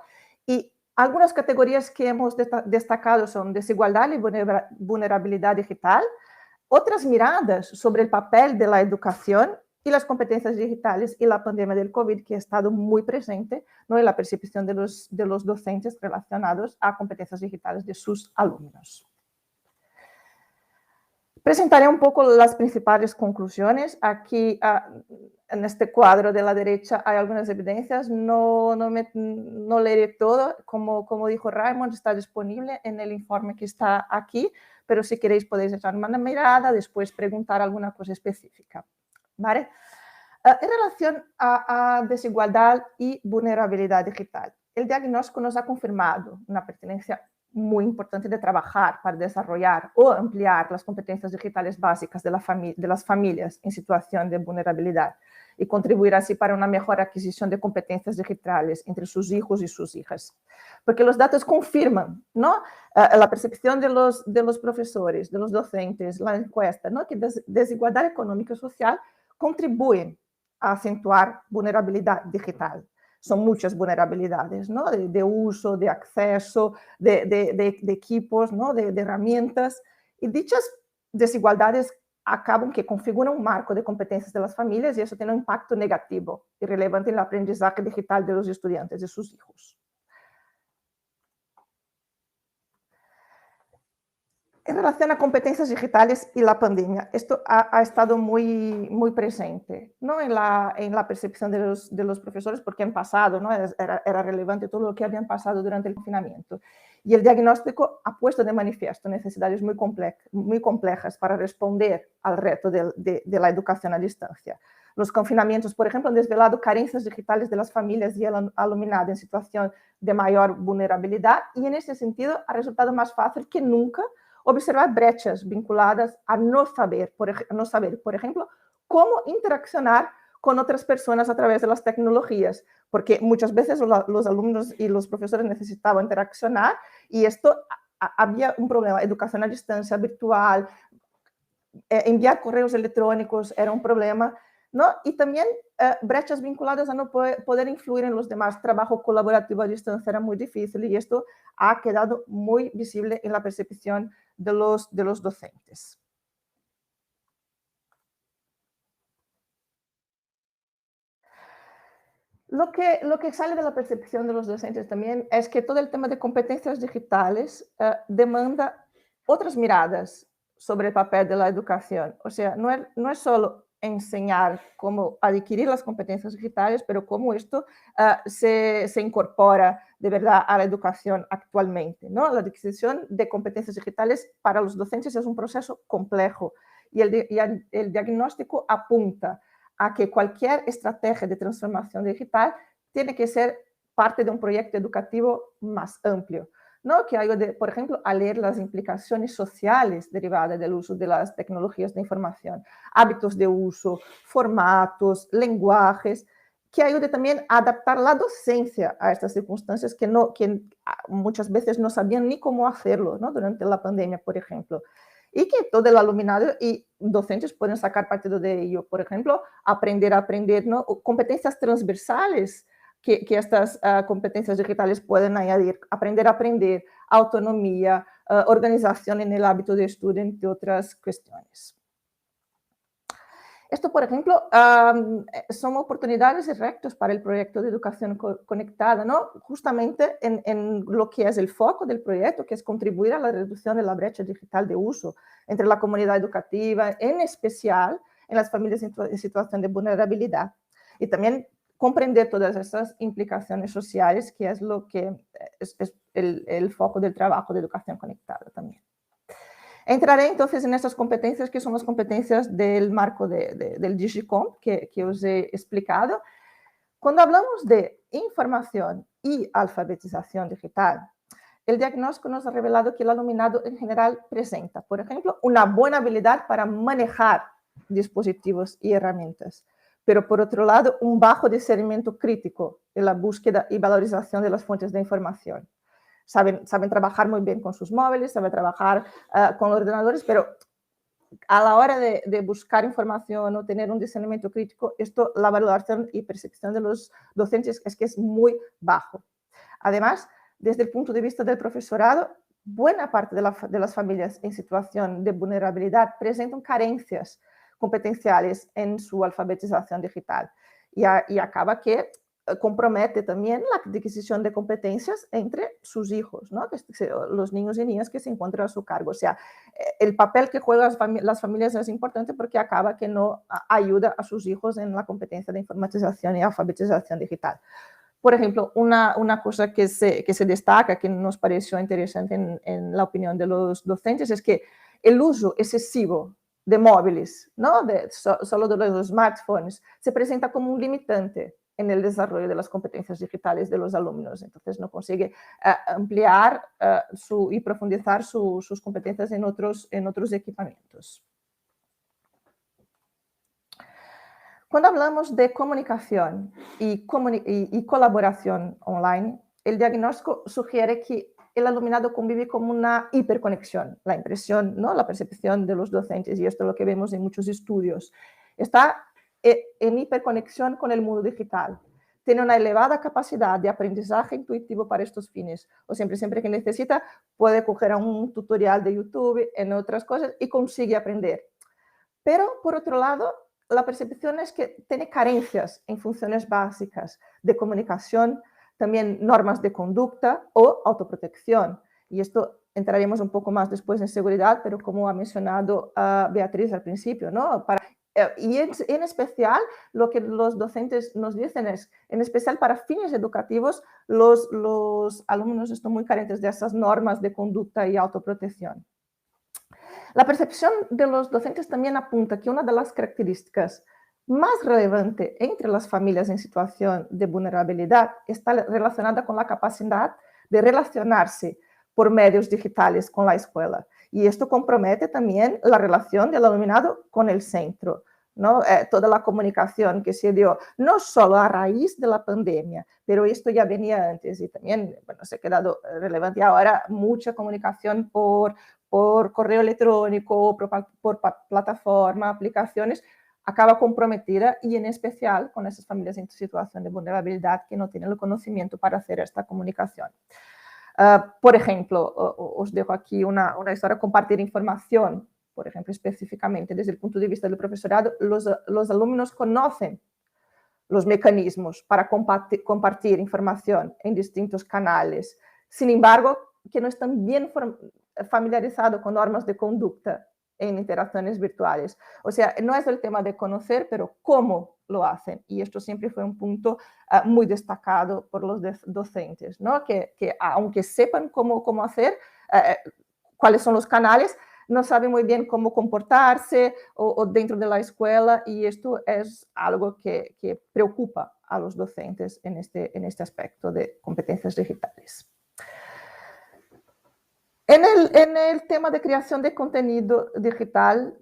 Y algunas categorías que hemos destacado son desigualdad y vulnerabilidad digital, otras miradas sobre el papel de la educación y las competencias digitales y la pandemia del COVID, que ha estado muy presente, ¿no?, en la percepción de los docentes relacionados a competencias digitales de sus alumnos. Presentaré un poco las principales conclusiones. Aquí, en este cuadro de la derecha, hay algunas evidencias. No leeré todo. Como dijo Raymond, está disponible en el informe que está aquí, pero si queréis podéis echar una mirada, después preguntar alguna cosa específica. ¿Vale? En relación a desigualdad y vulnerabilidad digital, el diagnóstico nos ha confirmado una pertenencia muy importante de trabajar para desarrollar o ampliar las competencias digitales básicas de las familias en situación de vulnerabilidad y contribuir así para una mejor adquisición de competencias digitales entre sus hijos y sus hijas. Porque los datos confirman, ¿no? La percepción de los profesores, de los docentes, la encuesta, ¿no? Que desigualdad económica y social contribuyen a acentuar vulnerabilidad digital. Son muchas vulnerabilidades, ¿no? De uso, de acceso, de equipos, ¿no? De herramientas. Y dichas desigualdades acaban que configuran un marco de competencias de las familias y eso tiene un impacto negativo y relevante en el aprendizaje digital de los estudiantes, de sus hijos. En relación a competencias digitales y la pandemia, esto ha estado muy presente, ¿no? en la percepción de los profesores, porque han pasado, ¿no? Era relevante todo lo que habían pasado durante el confinamiento. Y el diagnóstico ha puesto de manifiesto necesidades muy complejas para responder al reto de la educación a distancia. Los confinamientos, por ejemplo, han desvelado carencias digitales de las familias y el alumnado en situación de mayor vulnerabilidad y en ese sentido ha resultado más fácil que nunca observar brechas vinculadas a no saber, por ejemplo, cómo interaccionar con otras personas a través de las tecnologías, porque muchas veces los alumnos y los profesores necesitaban interaccionar y esto había un problema, educación a distancia, virtual, enviar correos electrónicos era un problema, ¿no? Y también brechas vinculadas a no poder influir en los demás. Trabajo colaborativo a distancia era muy difícil y esto ha quedado muy visible en la percepción de los docentes. Lo que sale de la percepción de los docentes también es que todo el tema de competencias digitales demanda otras miradas sobre el papel de la educación. O sea, no es solo enseñar cómo adquirir las competencias digitales, pero cómo esto se incorpora de verdad a la educación actualmente, ¿no? La adquisición de competencias digitales para los docentes es un proceso complejo y el diagnóstico apunta a que cualquier estrategia de transformación digital tiene que ser parte de un proyecto educativo más amplio, ¿no? Que ayude, por ejemplo, a leer las implicaciones sociales derivadas del uso de las tecnologías de información, hábitos de uso, formatos, lenguajes, que ayude también a adaptar la docencia a estas circunstancias que muchas veces no sabían ni cómo hacerlo, ¿no? Durante la pandemia, por ejemplo. Y que todo el alumnado y docentes pueden sacar partido de ello. Por ejemplo, aprender a aprender, ¿no? Competencias transversales que estas competencias digitales pueden añadir. Aprender a aprender, autonomía, organización en el hábito de estudio, entre otras cuestiones. Esto, por ejemplo, son oportunidades y retos para el proyecto de educación conectada, ¿no? Justamente en lo que es el foco del proyecto, que es contribuir a la reducción de la brecha digital de uso entre la comunidad educativa, en especial en las familias en situación de vulnerabilidad. Y también comprender todas esas implicaciones sociales, que es lo que es el foco del trabajo de educación conectada también. Entraré entonces en estas competencias que son las competencias del marco del DigiCom que os he explicado. Cuando hablamos de información y alfabetización digital, el diagnóstico nos ha revelado que el alumnado en general presenta, por ejemplo, una buena habilidad para manejar dispositivos y herramientas, pero por otro lado, un bajo discernimiento crítico en la búsqueda y valorización de las fuentes de información. Saben trabajar muy bien con sus móviles, saben trabajar con ordenadores, pero a la hora de buscar información o tener un discernimiento crítico, la valoración y percepción de los docentes es que es muy bajo. Además, desde el punto de vista del profesorado, buena parte de las familias en situación de vulnerabilidad presentan carencias competenciales en su alfabetización digital y acaba que compromete también la adquisición de competencias entre sus hijos, ¿no? Los niños y niñas que se encuentran a su cargo. O sea, el papel que juegan las familias es importante porque acaba que no ayuda a sus hijos en la competencia de informatización y alfabetización digital. Por ejemplo, una cosa que se destaca, que nos pareció interesante en la opinión de los docentes, es que el uso excesivo de móviles, ¿no? Solo de los smartphones, se presenta como un limitante en el desarrollo de las competencias digitales de los alumnos. Entonces, no consigue ampliar y profundizar sus competencias en otros equipamientos. Cuando hablamos de comunicación y colaboración online, el diagnóstico sugiere que el alumnado convive como una hiperconexión. La impresión, ¿no? La percepción de los docentes, y esto es lo que vemos en muchos estudios, está en hiperconexión con el mundo digital. Tiene una elevada capacidad de aprendizaje intuitivo para estos fines. O siempre que necesita, puede coger un tutorial de YouTube, en otras cosas, y consigue aprender. Pero, por otro lado, la percepción es que tiene carencias en funciones básicas de comunicación, también normas de conducta o autoprotección. Y esto entraremos un poco más después en seguridad, pero como ha mencionado Beatriz al principio, ¿no? Y en especial, lo que los docentes nos dicen es, en especial para fines educativos, los alumnos están muy carentes de esas normas de conducta y autoprotección. La percepción de los docentes también apunta que una de las características más relevantes entre las familias en situación de vulnerabilidad está relacionada con la capacidad de relacionarse por medios digitales con la escuela. Y esto compromete también la relación del alumnado con el centro, ¿no? Toda la comunicación que se dio, no solo a raíz de la pandemia, pero esto ya venía antes y también, bueno, se ha quedado relevante ahora mucha comunicación por correo electrónico, por plataforma, aplicaciones, acaba comprometida y en especial con esas familias en situación de vulnerabilidad que no tienen el conocimiento para hacer esta comunicación. Por ejemplo, os dejo aquí una historia, compartir información, por ejemplo, específicamente desde el punto de vista del profesorado, los alumnos conocen los mecanismos para compartir información en distintos canales, sin embargo, que no están bien familiarizados con normas de conducta en interacciones virtuales. O sea, no es el tema de conocer, pero cómo lo hacen. Y esto siempre fue un punto muy destacado por los docentes, ¿no? Que aunque sepan cómo hacer, cuáles son los canales, no saben muy bien cómo comportarse o dentro de la escuela, y esto es algo que preocupa a los docentes en este aspecto de competencias digitales. En el tema de creación de contenido digital,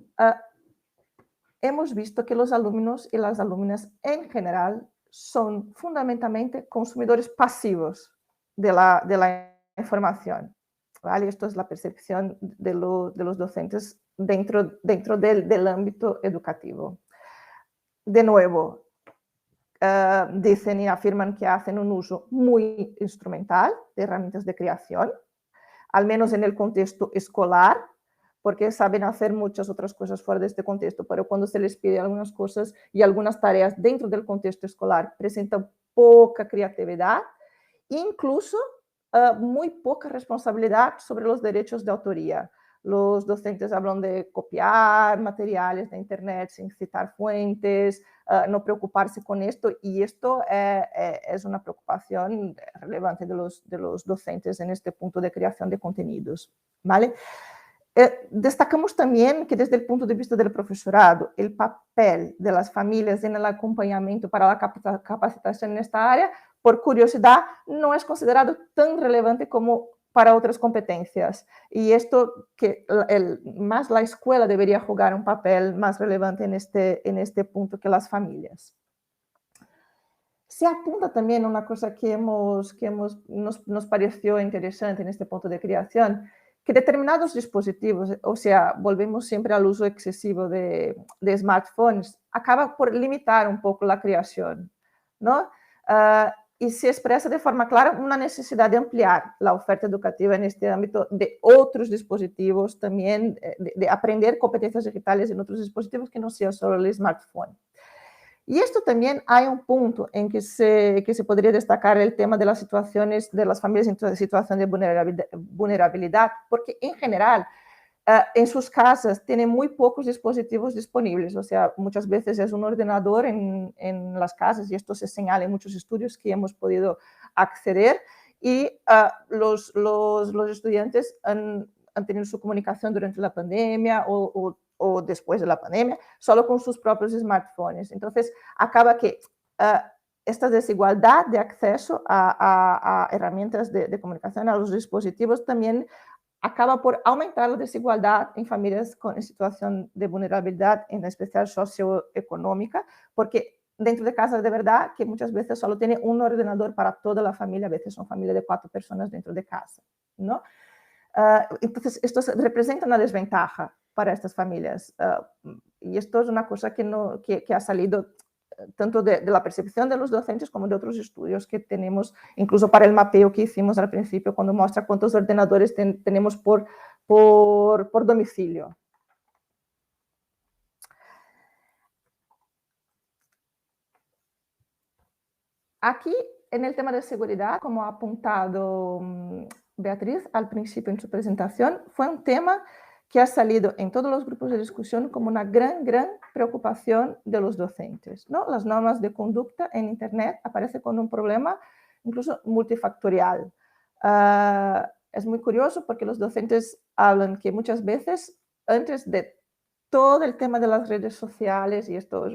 hemos visto que los alumnos y las alumnas en general son fundamentalmente consumidores pasivos de la información, ¿vale? Esto es la percepción de los docentes dentro del ámbito educativo. De nuevo, dicen y afirman que hacen un uso muy instrumental de herramientas de creación, al menos en el contexto escolar, porque saben hacer muchas otras cosas fuera de este contexto, pero cuando se les pide algunas cosas y algunas tareas dentro del contexto escolar, presentan poca creatividad, incluso muy poca responsabilidad sobre los derechos de autoría. Los docentes hablan de copiar materiales de internet sin citar fuentes, no preocuparse con esto, y esto es una preocupación relevante de los docentes en este punto de creación de contenidos, ¿vale? Destacamos también que desde el punto de vista del profesorado, el papel de las familias en el acompañamiento para la capacitación en esta área, por curiosidad, no es considerado tan relevante como para otras competencias. Y esto que más la escuela debería jugar un papel más relevante en este punto que las familias. Se apunta también una cosa que nos pareció interesante en este punto de creación, que determinados dispositivos, o sea, volvemos siempre al uso excesivo de smartphones, acaba por limitar un poco la creación, ¿no? Y se expresa de forma clara una necesidad de ampliar la oferta educativa en este ámbito de otros dispositivos, también de aprender competencias digitales en otros dispositivos que no sea solo el smartphone. Y esto también hay un punto en que se podría destacar el tema de las situaciones de las familias en situación de vulnerabilidad, porque en general en sus casas tienen muy pocos dispositivos disponibles, o sea, muchas veces es un ordenador en las casas, y esto se señala en muchos estudios que hemos podido acceder, y los estudiantes han tenido su comunicación durante la pandemia o después de la pandemia, solo con sus propios smartphones. Entonces, acaba que esta desigualdad de acceso a herramientas de comunicación, a los dispositivos, también acaba por aumentar la desigualdad en familias en situación de vulnerabilidad, en especial socioeconómica, porque dentro de casa de verdad que muchas veces solo tiene un ordenador para toda la familia, a veces son familias de 4 personas dentro de casa, ¿no? Entonces, esto representa una desventaja para estas familias. Y esto es una cosa que ha salido tanto de la percepción de los docentes como de otros estudios que tenemos, incluso para el mapeo que hicimos al principio, cuando muestra cuántos ordenadores tenemos por domicilio. Aquí, en el tema de seguridad, como ha apuntado Beatriz al principio en su presentación, fue un tema que ha salido en todos los grupos de discusión como una gran preocupación de los docentes, ¿no? Las normas de conducta en Internet aparecen con un problema incluso multifactorial. Es muy curioso porque los docentes hablan que muchas veces, antes de todo el tema de las redes sociales, y esto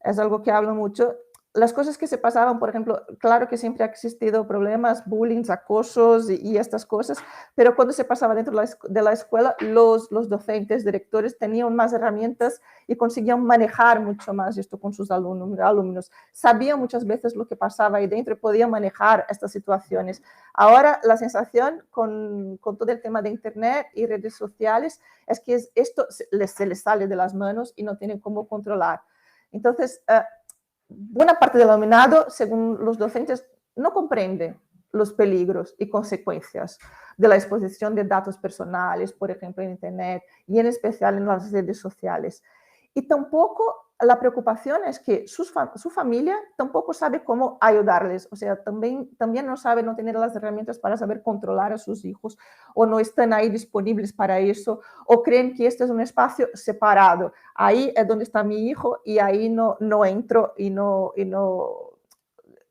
es algo que hablo mucho, las cosas que se pasaban, por ejemplo, claro que siempre ha existido problemas, bullying, acosos y estas cosas, pero cuando se pasaba dentro de la escuela, los docentes, directores tenían más herramientas y conseguían manejar mucho más esto con sus alumnos. Sabían muchas veces lo que pasaba ahí dentro y podían manejar estas situaciones. Ahora la sensación con todo el tema de Internet y redes sociales es que esto se les sale de las manos y no tienen cómo controlar. Entonces, buena parte del alumnado, según los docentes, no comprende los peligros y consecuencias de la exposición de datos personales, por ejemplo, en Internet y en especial en las redes sociales. Y tampoco la preocupación es que su familia tampoco sabe cómo ayudarles, o sea, también no sabe, no tiene las herramientas para saber controlar a sus hijos, o no están ahí disponibles para eso, o creen que este es un espacio separado. Ahí es donde está mi hijo y ahí no entro y no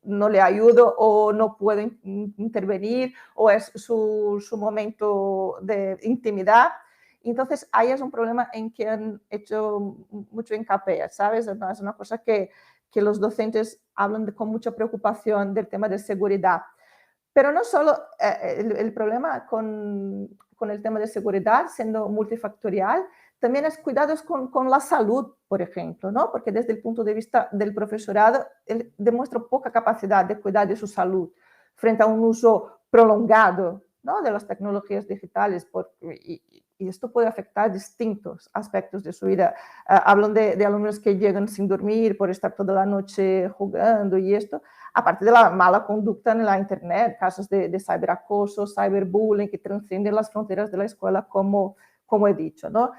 le ayudo o no puedo intervenir, o es su momento de intimidad. Entonces, ahí es un problema en que han hecho mucho hincapié, ¿sabes? Es una cosa que los docentes hablan con mucha preocupación del tema de seguridad. Pero no solo el problema con el tema de seguridad, siendo multifactorial, también es cuidados con la salud, por ejemplo, ¿no? Porque desde el punto de vista del profesorado, él demuestra poca capacidad de cuidar de su salud frente a un uso prolongado, ¿no?, de las tecnologías digitales, y esto puede afectar distintos aspectos de su vida. Hablan de alumnos que llegan sin dormir por estar toda la noche jugando y esto, aparte de la mala conducta en la Internet, casos de ciberacoso, cyberbullying que trascienden las fronteras de la escuela, como he dicho, ¿no?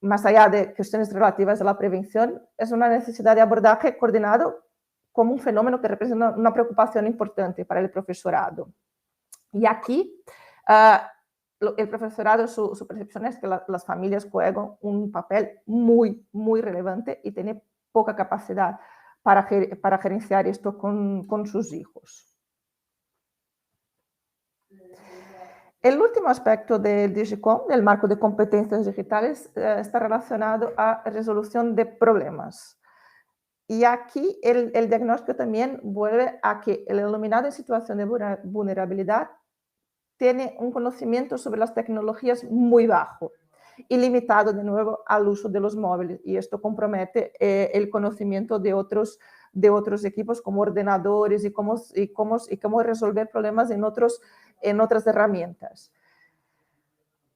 Más allá de cuestiones relativas a la prevención, es una necesidad de abordaje coordinado como un fenómeno que representa una preocupación importante para el profesorado. Y aquí, el profesorado, su percepción es que las familias juegan un papel muy relevante y tienen poca capacidad para gerenciar esto con sus hijos. El último aspecto del DigiCom, del marco de competencias digitales, está relacionado a resolución de problemas. Y aquí el diagnóstico también vuelve a que el alumnado en situación de vulnerabilidad tiene un conocimiento sobre las tecnologías muy bajo y limitado de nuevo al uso de los móviles, y esto compromete el conocimiento de otros equipos como ordenadores y cómo resolver problemas en otras herramientas.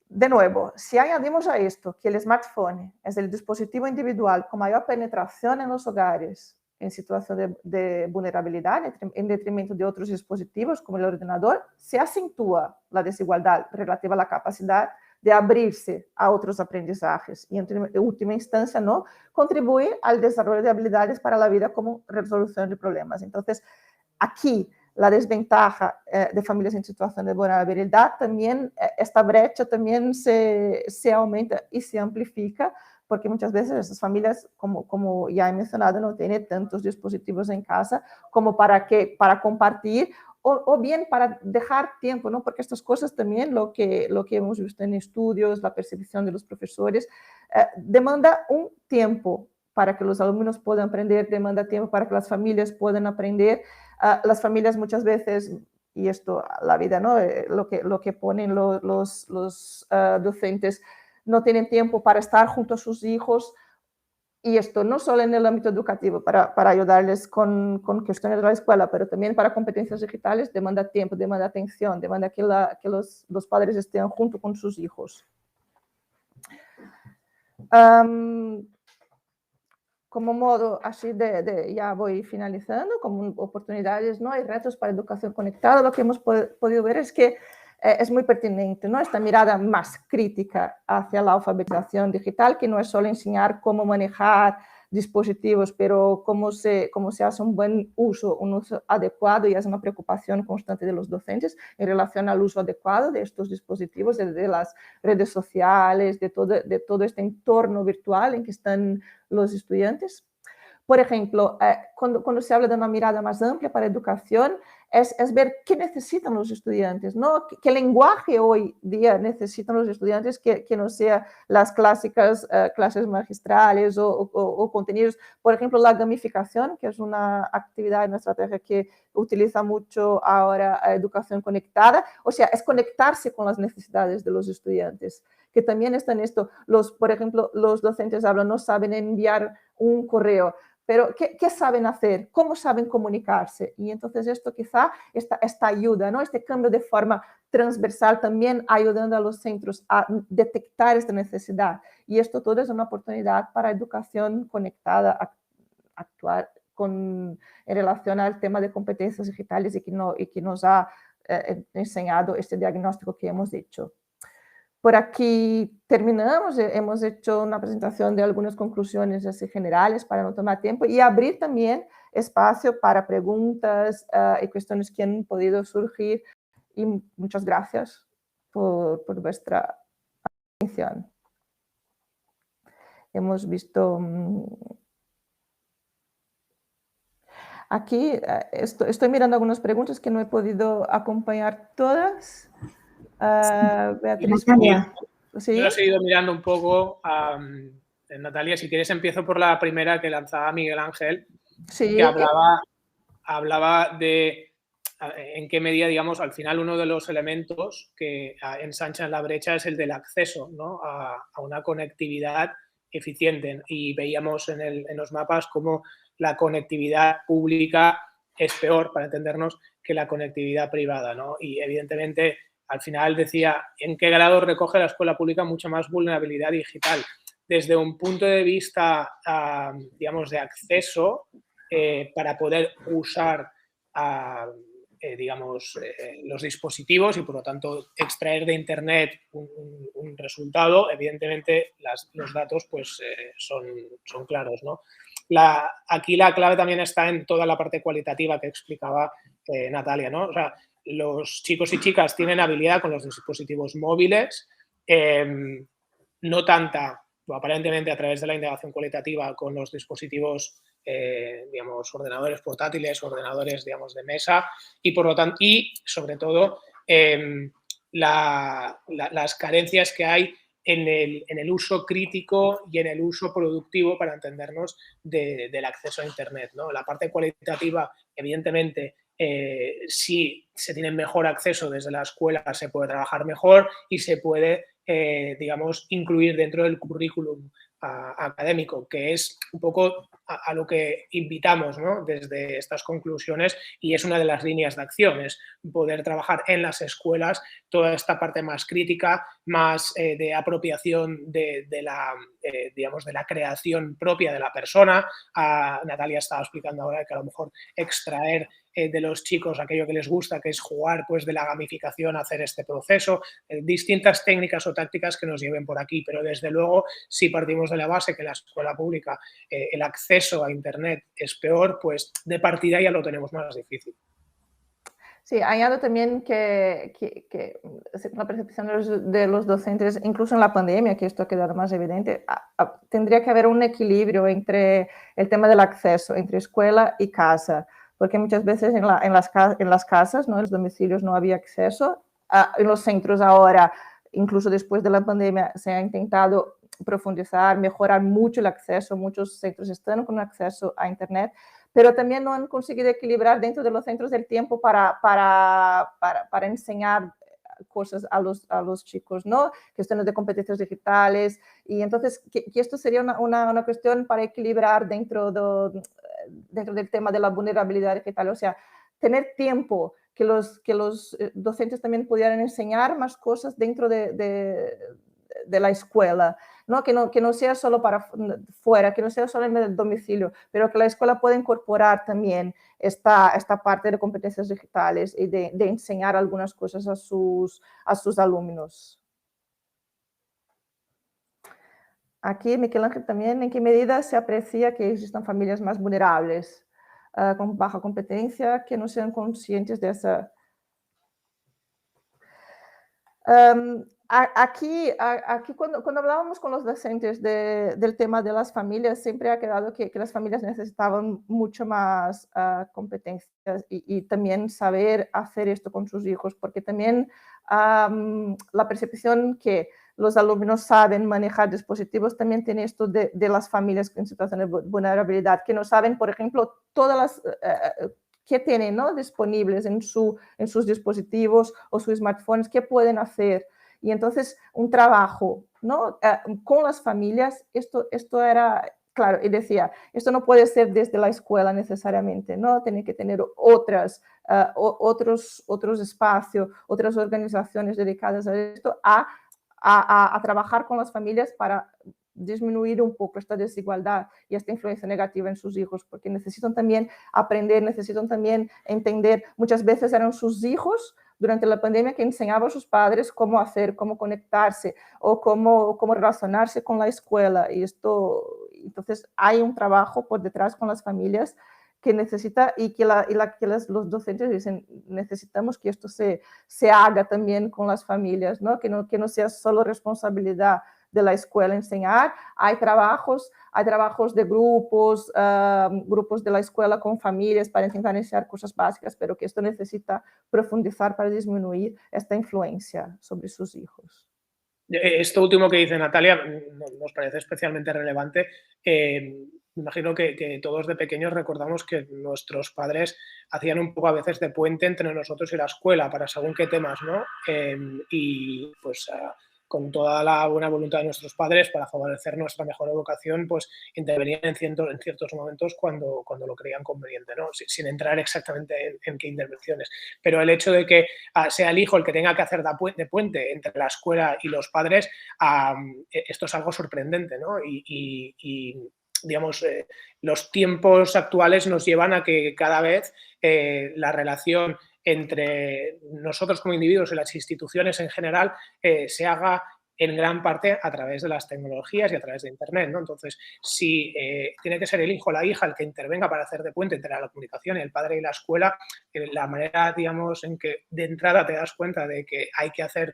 De nuevo, si añadimos a esto que el smartphone es el dispositivo individual con mayor penetración en los hogares en situación de vulnerabilidad, en detrimento de otros dispositivos como el ordenador, se acentúa la desigualdad relativa a la capacidad de abrirse a otros aprendizajes y, en última instancia, ¿no?, contribuir al desarrollo de habilidades para la vida como resolución de problemas. Entonces, aquí la desventaja de familias en situación de vulnerabilidad, también esta brecha también se aumenta y se amplifica, porque muchas veces esas familias, como ya he mencionado, no tienen tantos dispositivos en casa como para compartir o bien para dejar tiempo, ¿no? Porque estas cosas también, lo que hemos visto en estudios, la percepción de los profesores, demanda un tiempo para que los alumnos puedan aprender, demanda tiempo para que las familias puedan aprender. Las familias muchas veces, y esto la vida, ¿no? Lo que ponen los docentes, no tienen tiempo para estar junto a sus hijos. Y esto no solo en el ámbito educativo, para ayudarles con cuestiones de la escuela, pero también para competencias digitales, demanda tiempo, demanda atención, demanda que los padres estén junto con sus hijos. Como modo, así ya voy finalizando, como oportunidades, ¿no? Y retos para educación conectada, lo que hemos podido ver es que es muy pertinente, ¿no? Esta mirada más crítica hacia la alfabetización digital, que no es solo enseñar cómo manejar dispositivos, pero cómo se hace un buen uso, un uso adecuado, y es una preocupación constante de los docentes en relación al uso adecuado de estos dispositivos, de las redes sociales, de todo este entorno virtual en que están los estudiantes. Por ejemplo, cuando se habla de una mirada más amplia para educación, es ver qué necesitan los estudiantes, ¿no? ¿Qué lenguaje hoy día necesitan los estudiantes que no sea las clásicas clases magistrales o contenidos? Por ejemplo, la gamificación, que es una actividad, una estrategia que utiliza mucho ahora educación conectada. O sea, es conectarse con las necesidades de los estudiantes, que también están en esto. Por ejemplo, los docentes hablan, no saben enviar un correo, pero ¿qué saben hacer? ¿Cómo saben comunicarse? Y entonces esto quizá, esta ayuda, ¿no? Este cambio de forma transversal también ayudando a los centros a detectar esta necesidad. Y esto todo es una oportunidad para educación conectada, actuar en relación al tema de competencias digitales y que nos ha enseñado este diagnóstico que hemos hecho. Por aquí terminamos, hemos hecho una presentación de algunas conclusiones así generales para no tomar tiempo y abrir también espacio para preguntas y cuestiones que han podido surgir. Y muchas gracias por vuestra atención. Hemos visto aquí, estoy mirando algunas preguntas que no he podido acompañar todas. Beatriz, ¿sí? Yo he seguido mirando un poco. Natalia, si quieres empiezo por la primera que lanzaba Miguel Ángel, sí, que hablaba de en qué medida, digamos, al final uno de los elementos que ensanchan la brecha es el del acceso, ¿no? a una conectividad eficiente. Y veíamos en los mapas cómo la conectividad pública es peor, para entendernos, que la conectividad privada, ¿no? Y evidentemente, al final decía, ¿en qué grado recoge la escuela pública mucha más vulnerabilidad digital? Desde un punto de vista, digamos, de acceso, para poder usar, digamos, los dispositivos y, por lo tanto, extraer de Internet un resultado, evidentemente los datos pues, son claros, ¿no? Aquí la clave también está en toda la parte cualitativa que explicaba Natalia, ¿no? O sea, los chicos y chicas tienen habilidad con los dispositivos móviles, no tanta, o aparentemente a través de la indagación cualitativa, con los dispositivos, digamos, ordenadores portátiles, ordenadores, digamos, de mesa, y por lo tanto, y sobre todo, las carencias que hay en el uso crítico y en el uso productivo, para entendernos, del acceso a Internet, ¿no? La parte cualitativa, evidentemente, si se tiene mejor acceso desde la escuela, se puede trabajar mejor y se puede, digamos, incluir dentro del currículum académico, que es un poco a lo que invitamos, ¿no? Desde estas conclusiones, y es una de las líneas de acción, es poder trabajar en las escuelas toda esta parte más crítica, más de apropiación de la creación propia de la persona. Natalia estaba explicando ahora que a lo mejor extraer de los chicos aquello que les gusta, que es jugar, pues, de la gamificación, hacer este proceso, distintas técnicas o tácticas que nos lleven por aquí, pero desde luego, si partimos de la base que en la escuela pública el acceso a Internet es peor, pues de partida ya lo tenemos más difícil. Sí, añado también que la percepción de los docentes, incluso en la pandemia, que esto ha quedado más evidente, tendría que haber un equilibrio entre el tema del acceso, entre escuela y casa, porque muchas veces en las casas, ¿no? En los domicilios no había acceso. En los centros ahora, incluso después de la pandemia, se ha intentado profundizar, mejorar mucho el acceso. Muchos centros están con acceso a Internet, pero también no han conseguido equilibrar dentro de los centros del tiempo para enseñar cosas a los chicos, ¿no? Cuestiones de competencias digitales. Y entonces, que esto sería una cuestión para equilibrar dentro del tema de la vulnerabilidad digital. O sea, tener tiempo, que los docentes también pudieran enseñar más cosas dentro de la escuela, ¿no? Que no sea solo para fuera, que no sea solo en el domicilio, pero que la escuela pueda incorporar también esta parte de competencias digitales y de enseñar algunas cosas a sus alumnos. Aquí, Miguel Ángel, también, ¿en qué medida se aprecia que existan familias más vulnerables, con baja competencia, que no sean conscientes de esa... Aquí cuando hablábamos con los docentes del tema de las familias, siempre ha quedado que las familias necesitaban mucho más competencias y también saber hacer esto con sus hijos, porque también la percepción que los alumnos saben manejar dispositivos también tiene esto de las familias en situación de vulnerabilidad, que no saben, por ejemplo, todas las... ¿qué tienen, ¿no? disponibles en sus dispositivos o sus smartphones? ¿Qué pueden hacer? Y entonces un trabajo, ¿no? Con las familias, esto era, claro, y decía, esto no puede ser desde la escuela necesariamente, ¿no? Tiene que tener otros espacios, otras organizaciones dedicadas a esto, a trabajar con las familias para disminuir un poco esta desigualdad y esta influencia negativa en sus hijos, porque necesitan también aprender, necesitan también entender. Muchas veces eran sus hijos durante la pandemia que enseñaban a sus padres cómo hacer, cómo conectarse o cómo relacionarse con la escuela. Y entonces hay un trabajo por detrás con las familias que necesita y que los docentes dicen, necesitamos que esto se haga también con las familias, ¿no? Que no sea solo responsabilidad de la escuela enseñar. Hay trabajos de grupos de la escuela con familias para intentar enseñar cosas básicas, pero que esto necesita profundizar para disminuir esta influencia sobre sus hijos. Esto último que dice Natalia nos parece especialmente relevante. Me imagino que todos de pequeños recordamos que nuestros padres hacían un poco a veces de puente entre nosotros y la escuela para según qué temas, ¿no? Y pues con toda la buena voluntad de nuestros padres para favorecer nuestra mejor educación, pues intervenían en ciertos momentos cuando lo creían conveniente, ¿no? Sin entrar exactamente en qué intervenciones. Pero el hecho de que sea el hijo el que tenga que hacer de puente entre la escuela y los padres, esto es algo sorprendente, ¿no? Y digamos, los tiempos actuales nos llevan a que cada vez la relación entre nosotros como individuos y las instituciones en general se haga en gran parte a través de las tecnologías y a través de Internet, ¿no? Entonces, si tiene que ser el hijo o la hija el que intervenga para hacer de puente entre la comunicación y el padre y la escuela, la manera, digamos, en que de entrada te das cuenta de que hay que hacer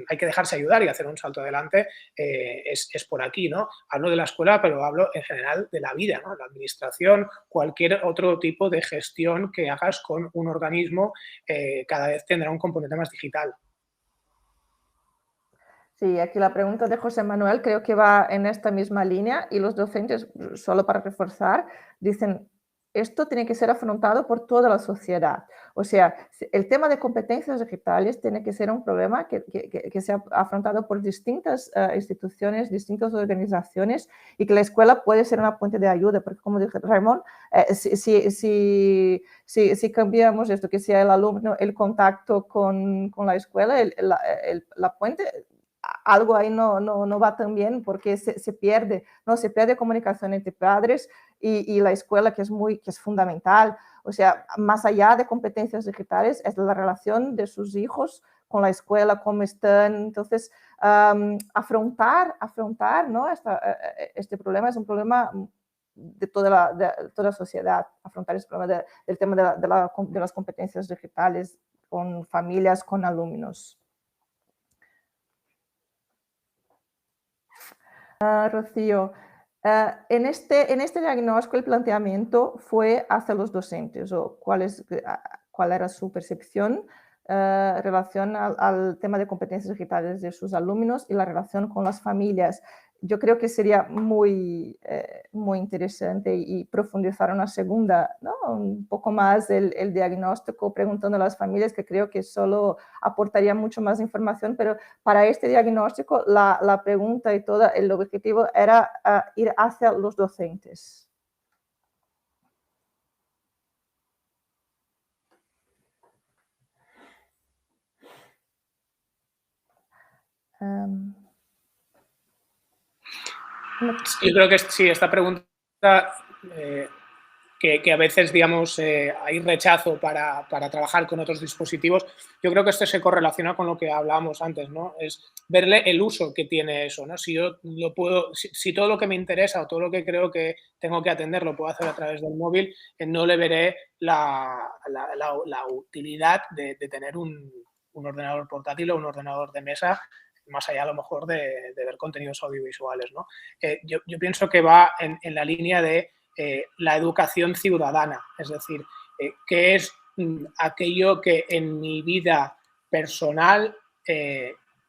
hay que dejarse ayudar y hacer un salto adelante, es por aquí, ¿no? Hablo de la escuela, pero hablo en general de la vida, ¿no? La administración, cualquier otro tipo de gestión que hagas con un organismo, cada vez tendrá un componente más digital. Sí, aquí la pregunta de José Manuel creo que va en esta misma línea y los docentes, solo para reforzar, dicen, esto tiene que ser afrontado por toda la sociedad. O sea, el tema de competencias digitales tiene que ser un problema que sea afrontado por distintas instituciones, distintas organizaciones y que la escuela puede ser una fuente de ayuda, porque como dijo Ramón, si cambiamos esto, que sea el alumno, el contacto con la escuela, la fuente, algo ahí no va tan bien porque se pierde comunicación entre padres y la escuela, que es fundamental. O sea, más allá de competencias digitales, es la relación de sus hijos con la escuela, cómo están. Entonces, afrontar, ¿no? Este problema es un problema de toda la sociedad, afrontar este problema del tema de las competencias digitales con familias, con alumnos. Rocío, en este diagnóstico el planteamiento fue hacia los docentes, o cuál era su percepción relación al tema de competencias digitales de sus alumnos y la relación con las familias. Yo creo que sería muy interesante y profundizar una segunda, ¿no? Un poco más el diagnóstico, preguntando a las familias, que creo que solo aportaría mucho más información, pero para este diagnóstico la pregunta y todo el objetivo era ir hacia los docentes. Yo creo que sí, esta pregunta, que a veces, digamos, hay rechazo para trabajar con otros dispositivos, yo creo que esto se correlaciona con lo que hablábamos antes, ¿no? Es verle el uso que tiene eso, ¿no? Si yo lo puedo, si todo lo que me interesa o todo lo que creo que tengo que atender lo puedo hacer a través del móvil, no le veré la utilidad de tener un ordenador portátil o un ordenador de mesa, más allá a lo mejor de ver contenidos audiovisuales, ¿no? Yo pienso que va en la línea de la educación ciudadana, es decir, qué es aquello que en mi vida personal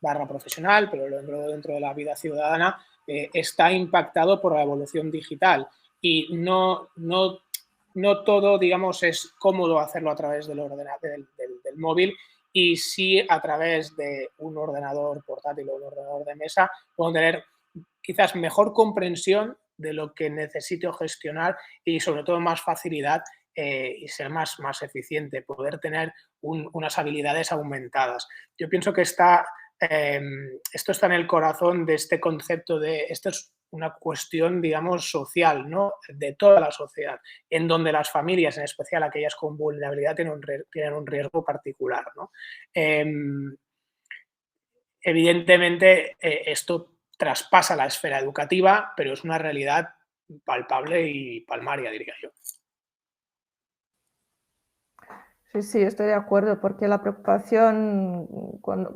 barra profesional, pero dentro de la vida ciudadana, está impactado por la evolución digital y no todo, digamos, es cómodo hacerlo a través del móvil, y sí a través de un ordenador portátil o un ordenador de mesa puedo tener quizás mejor comprensión de lo que necesito gestionar y sobre todo más facilidad y ser más eficiente, poder tener unas habilidades aumentadas. Yo pienso que esto está en el corazón de este concepto de, esto es una cuestión, digamos, social, ¿no? De toda la sociedad, en donde las familias, en especial aquellas con vulnerabilidad, tienen un riesgo particular, ¿no? Evidentemente, esto traspasa la esfera educativa, pero es una realidad palpable y palmaria, diría yo. Sí, estoy de acuerdo, porque la preocupación, cuando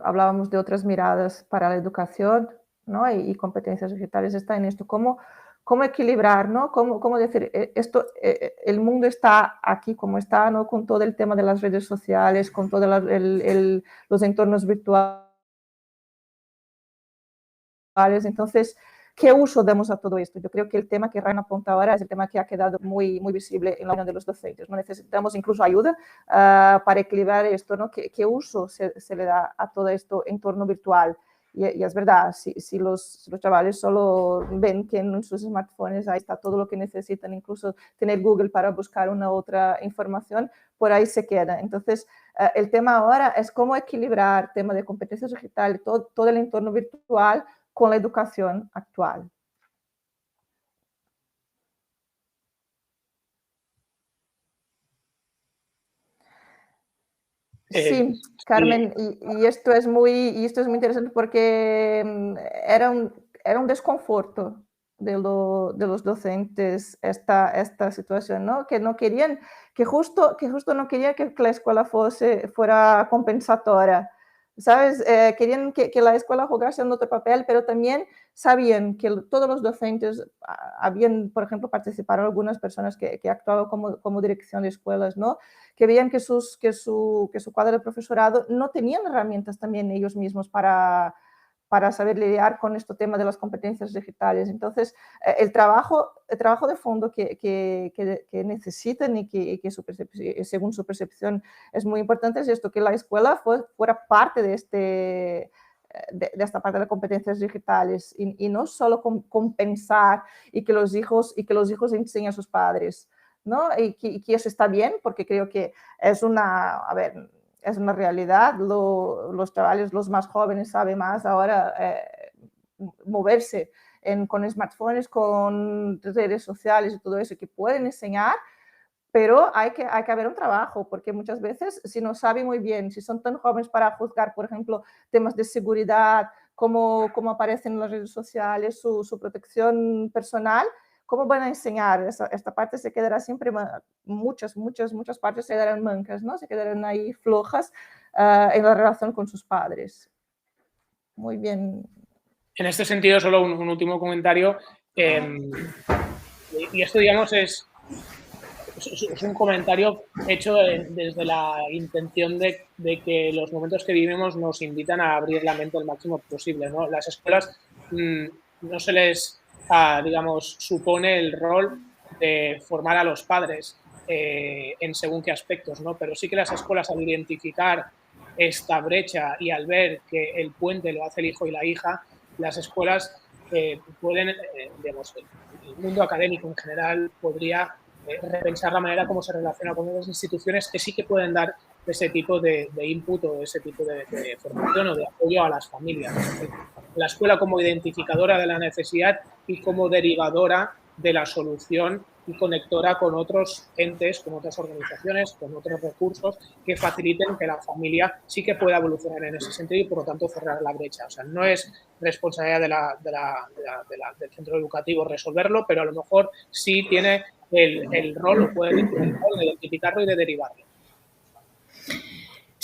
hablábamos de otras miradas para la educación, ¿no? y competencias digitales, está en esto, cómo equilibrar, ¿no? Cómo decir, esto, el mundo está aquí como está, ¿no? Con todo el tema de las redes sociales, con todos los entornos virtuales. Entonces, ¿qué uso damos a todo esto? Yo creo que el tema que Raina apunta ahora es el tema que ha quedado muy visible en la opinión de los docentes, ¿no? Necesitamos incluso ayuda para equilibrar esto, ¿no? ¿Qué uso se le da a todo esto entorno virtual? Y es verdad, si los chavales solo ven que en sus smartphones ahí está todo lo que necesitan, incluso tener Google para buscar una otra información, por ahí se queda. Entonces, el tema ahora es cómo equilibrar el tema de competencias digitales, todo el entorno virtual con la educación actual. Sí, Carmen, y esto es muy interesante porque era un desconforto de los docentes esta situación, ¿no? Que no querían, que justo no querían que la escuela fuera compensatoria, ¿sabes? Querían que la escuela jugase en otro papel, pero también sabían que todos los docentes, habían, por ejemplo, participaron algunas personas que actuaban como dirección de escuelas, ¿no? Que veían que su cuadro de profesorado no tenían herramientas también ellos mismos para saber lidiar con este tema de las competencias digitales. Entonces, el trabajo de fondo que necesitan y que según su percepción es muy importante es esto, que la escuela fuera parte de esta parte de las competencias digitales y no solo compensar y que los hijos enseñen a sus padres, ¿no? Y que eso está bien, porque creo que es una realidad. Los chavales, los más jóvenes, saben más ahora moverse con smartphones, con redes sociales y todo eso, que pueden enseñar, pero hay que haber un trabajo, porque muchas veces, si no saben muy bien, si son tan jóvenes para juzgar, por ejemplo, temas de seguridad, cómo aparecen en las redes sociales, su protección personal, ¿cómo van a enseñar? Esta parte se quedará siempre, muchas partes se quedarán mancas, ¿no? Se quedarán ahí flojas en la relación con sus padres. Muy bien. En este sentido, solo un último comentario. Y esto, digamos, es es un comentario hecho desde la intención de que los momentos que vivimos nos invitan a abrir la mente el máximo posible, ¿no? Las escuelas no se les, digamos, supone el rol de formar a los padres en según qué aspectos, ¿no? Pero sí que las escuelas, al identificar esta brecha y al ver que el puente lo hace el hijo y la hija, las escuelas pueden, digamos, el mundo académico en general podría repensar la manera como se relaciona con otras instituciones que sí que pueden dar ese tipo de input o ese tipo de formación o de apoyo a las familias. La escuela como identificadora de la necesidad y como derivadora de la solución y conectora con otros entes, con otras organizaciones, con otros recursos que faciliten que la familia sí que pueda evolucionar en ese sentido y, por lo tanto, cerrar la brecha. O sea, no es responsabilidad del centro educativo resolverlo, pero a lo mejor sí tiene el rol, o puede tener el rol de identificarlo y de derivarlo.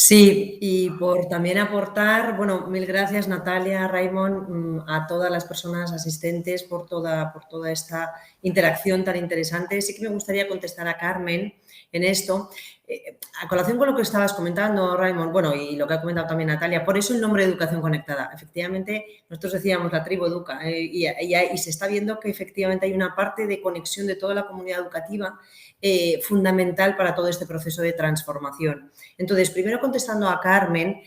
Sí, y por también aportar, bueno, mil gracias Natalia, Raimon, a todas las personas asistentes por toda esta interacción tan interesante. Sí que me gustaría contestar a Carmen en esto. A colación con lo que estabas comentando, Raimon, bueno, y lo que ha comentado también Natalia, por eso el nombre de Educación Conectada. Efectivamente, nosotros decíamos la tribu educa y se está viendo que efectivamente hay una parte de conexión de toda la comunidad educativa fundamental para todo este proceso de transformación. Entonces, primero contestando a Carmen,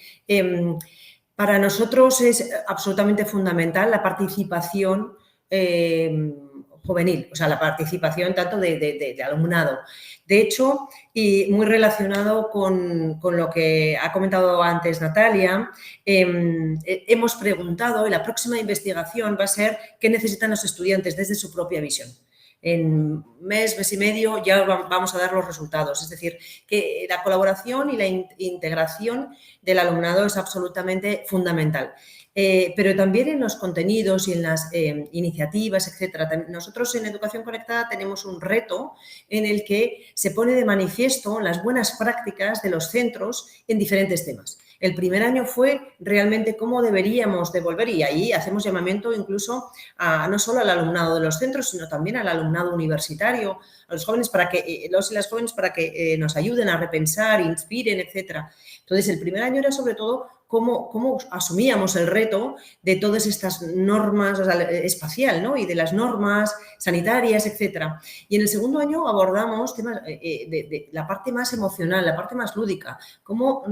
para nosotros es absolutamente fundamental la participación juvenil, o sea, la participación tanto de alumnado. De hecho, y muy relacionado con lo que ha comentado antes Natalia, hemos preguntado, y la próxima investigación va a ser qué necesitan los estudiantes desde su propia visión. En mes y medio ya vamos a dar los resultados. Es decir, que la colaboración y la integración del alumnado es absolutamente fundamental. Pero también en los contenidos y en las iniciativas, etcétera. Nosotros en Educación Conectada tenemos un reto en el que se pone de manifiesto las buenas prácticas de los centros en diferentes temas. El primer año fue realmente cómo deberíamos devolver, y ahí hacemos llamamiento incluso no solo al alumnado de los centros, sino también al alumnado universitario, a los jóvenes los y las jóvenes para que nos ayuden a repensar, inspiren, etcétera. Entonces, el primer año era sobre todo cómo asumíamos el reto de todas estas normas, o sea, espacial, ¿no? Y de las normas sanitarias, etcétera. Y en el segundo año abordamos temas de la parte más emocional, la parte más lúdica, cómo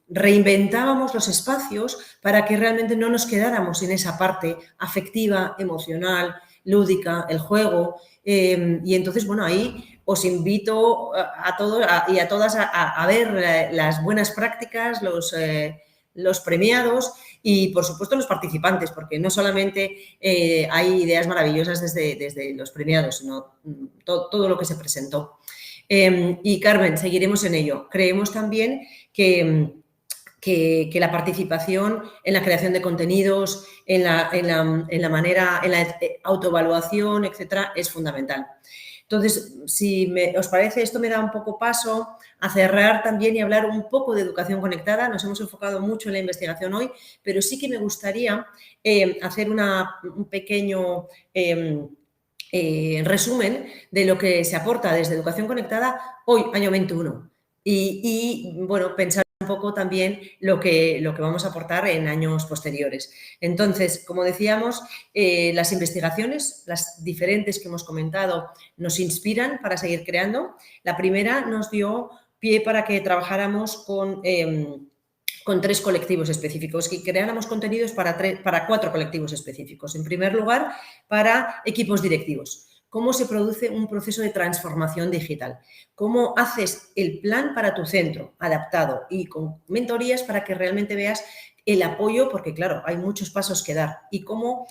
reinventábamos los espacios para que realmente no nos quedáramos en esa parte afectiva, emocional, lúdica, el juego. Y entonces, bueno, ahí os invito a todos y a todas a ver las buenas prácticas, los premiados y, por supuesto, los participantes, porque no solamente hay ideas maravillosas desde los premiados, sino todo lo que se presentó. Y, Carmen, seguiremos en ello. Creemos también que la participación en la creación de contenidos, en la manera, en la autoevaluación, etcétera, es fundamental. Entonces, si os parece, esto me da un poco paso a cerrar también y hablar un poco de educación conectada. Nos hemos enfocado mucho en la investigación hoy, pero sí que me gustaría hacer un pequeño resumen de lo que se aporta desde Educación Conectada hoy, año 21. Y bueno, pensar un poco también lo que vamos a aportar en años posteriores. Entonces, como decíamos, las investigaciones, las diferentes que hemos comentado, nos inspiran para seguir creando. La primera nos dio pie para que trabajáramos con 3 colectivos específicos, que creáramos contenidos para 4 colectivos específicos. En primer lugar, para equipos directivos. ¿Cómo se produce un proceso de transformación digital? ¿Cómo haces el plan para tu centro adaptado y con mentorías para que realmente veas el apoyo? Porque, claro, hay muchos pasos que dar y cómo,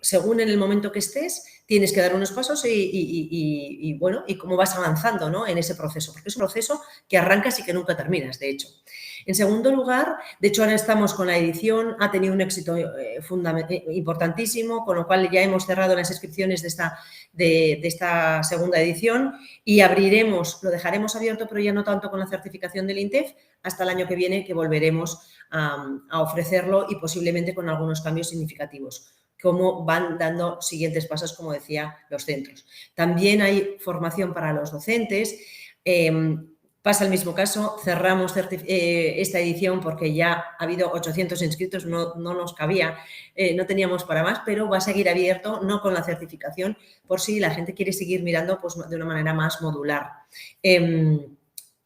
según en el momento que estés, tienes que dar unos pasos y cómo vas avanzando, ¿no?, en ese proceso, porque es un proceso que arrancas y que nunca terminas, de hecho. En segundo lugar, de hecho ahora estamos con la edición, ha tenido un éxito importantísimo, con lo cual ya hemos cerrado las inscripciones de esta segunda edición y lo dejaremos abierto, pero ya no tanto con la certificación del INTEF, hasta el año que viene, que volveremos a ofrecerlo y posiblemente con algunos cambios significativos. cómo van dando siguientes pasos, como decía, los centros. También hay formación para los docentes. Pasa el mismo caso, cerramos esta edición porque ya ha habido 800 inscritos, no nos cabía, no teníamos para más, pero va a seguir abierto, no con la certificación, por si la gente quiere seguir mirando pues, de una manera más modular.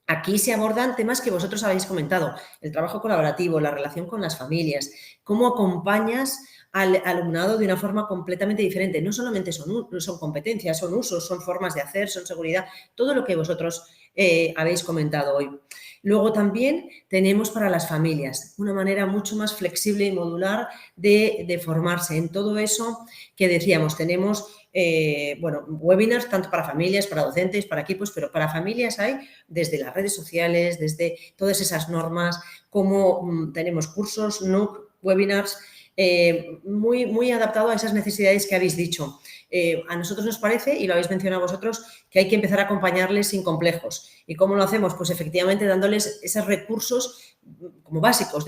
Aquí se abordan temas que vosotros habéis comentado, el trabajo colaborativo, la relación con las familias, cómo acompañas al alumnado de una forma completamente diferente. No solamente son competencias, son usos, son formas de hacer, son seguridad, todo lo que vosotros habéis comentado hoy. Luego también tenemos para las familias una manera mucho más flexible y modular de formarse en todo eso que decíamos. Tenemos webinars tanto para familias, para docentes, para equipos, pero para familias hay desde las redes sociales, desde todas esas normas, como tenemos cursos, NUC, webinars, muy adaptado a esas necesidades que habéis dicho. A nosotros nos parece, y lo habéis mencionado vosotros, que hay que empezar a acompañarles sin complejos. ¿Y cómo lo hacemos? Pues efectivamente dándoles esos recursos como básicos,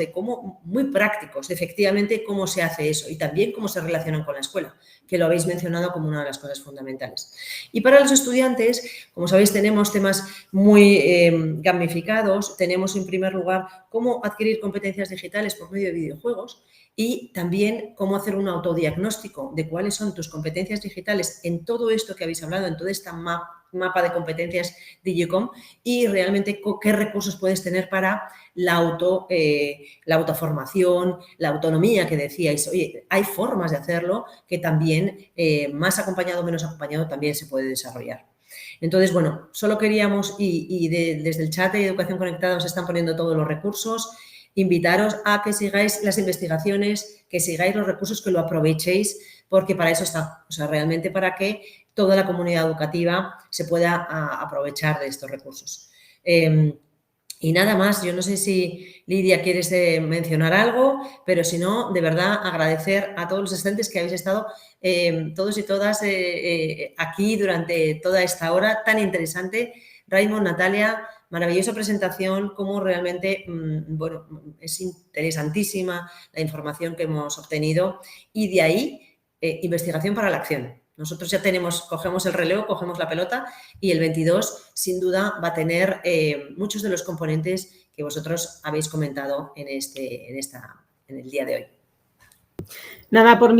muy prácticos, de efectivamente cómo se hace eso y también cómo se relacionan con la escuela, que lo habéis mencionado como una de las cosas fundamentales. Y para los estudiantes, como sabéis, tenemos temas muy gamificados. Tenemos en primer lugar cómo adquirir competencias digitales por medio de videojuegos y también cómo hacer un autodiagnóstico de cuáles son tus competencias digitales en todo esto que habéis hablado, en toda esta mapa de competencias Digicom y realmente qué recursos puedes tener para la autoformación, la autonomía que decíais. Oye, hay formas de hacerlo que también, más acompañado o menos acompañado, también se puede desarrollar. Entonces, bueno, solo queríamos, desde el chat de Educación Conectada os están poniendo todos los recursos, invitaros a que sigáis las investigaciones, que sigáis los recursos, que lo aprovechéis, porque para eso está, o sea, realmente para que toda la comunidad educativa se pueda aprovechar de estos recursos. Y nada más, yo no sé si Lidia quieres mencionar algo, pero si no, de verdad agradecer a todos los asistentes que habéis estado, todos y todas, aquí durante toda esta hora tan interesante. Raymond, Natalia, maravillosa presentación, como realmente, es interesantísima la información que hemos obtenido y de ahí, investigación para la acción. Nosotros ya cogemos el relevo, cogemos la pelota y el 22 sin duda va a tener muchos de los componentes que vosotros habéis comentado en el día de hoy. Nada, por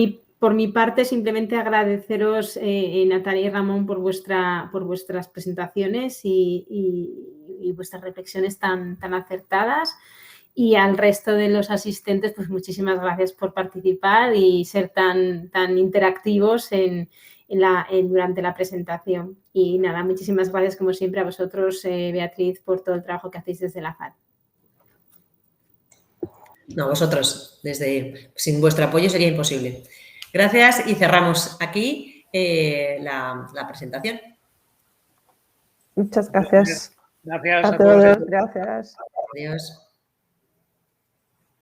mi parte, simplemente agradeceros, Natalia y Ramón, por vuestras presentaciones y vuestras reflexiones tan acertadas. Y al resto de los asistentes, pues muchísimas gracias por participar y ser tan interactivos durante la presentación. Y nada, muchísimas gracias como siempre a vosotros, Beatriz, por todo el trabajo que hacéis desde la FAD. No, vosotros, sin vuestro apoyo sería imposible. Gracias y cerramos aquí la presentación. Muchas gracias. Gracias a todos. Gracias. Adiós.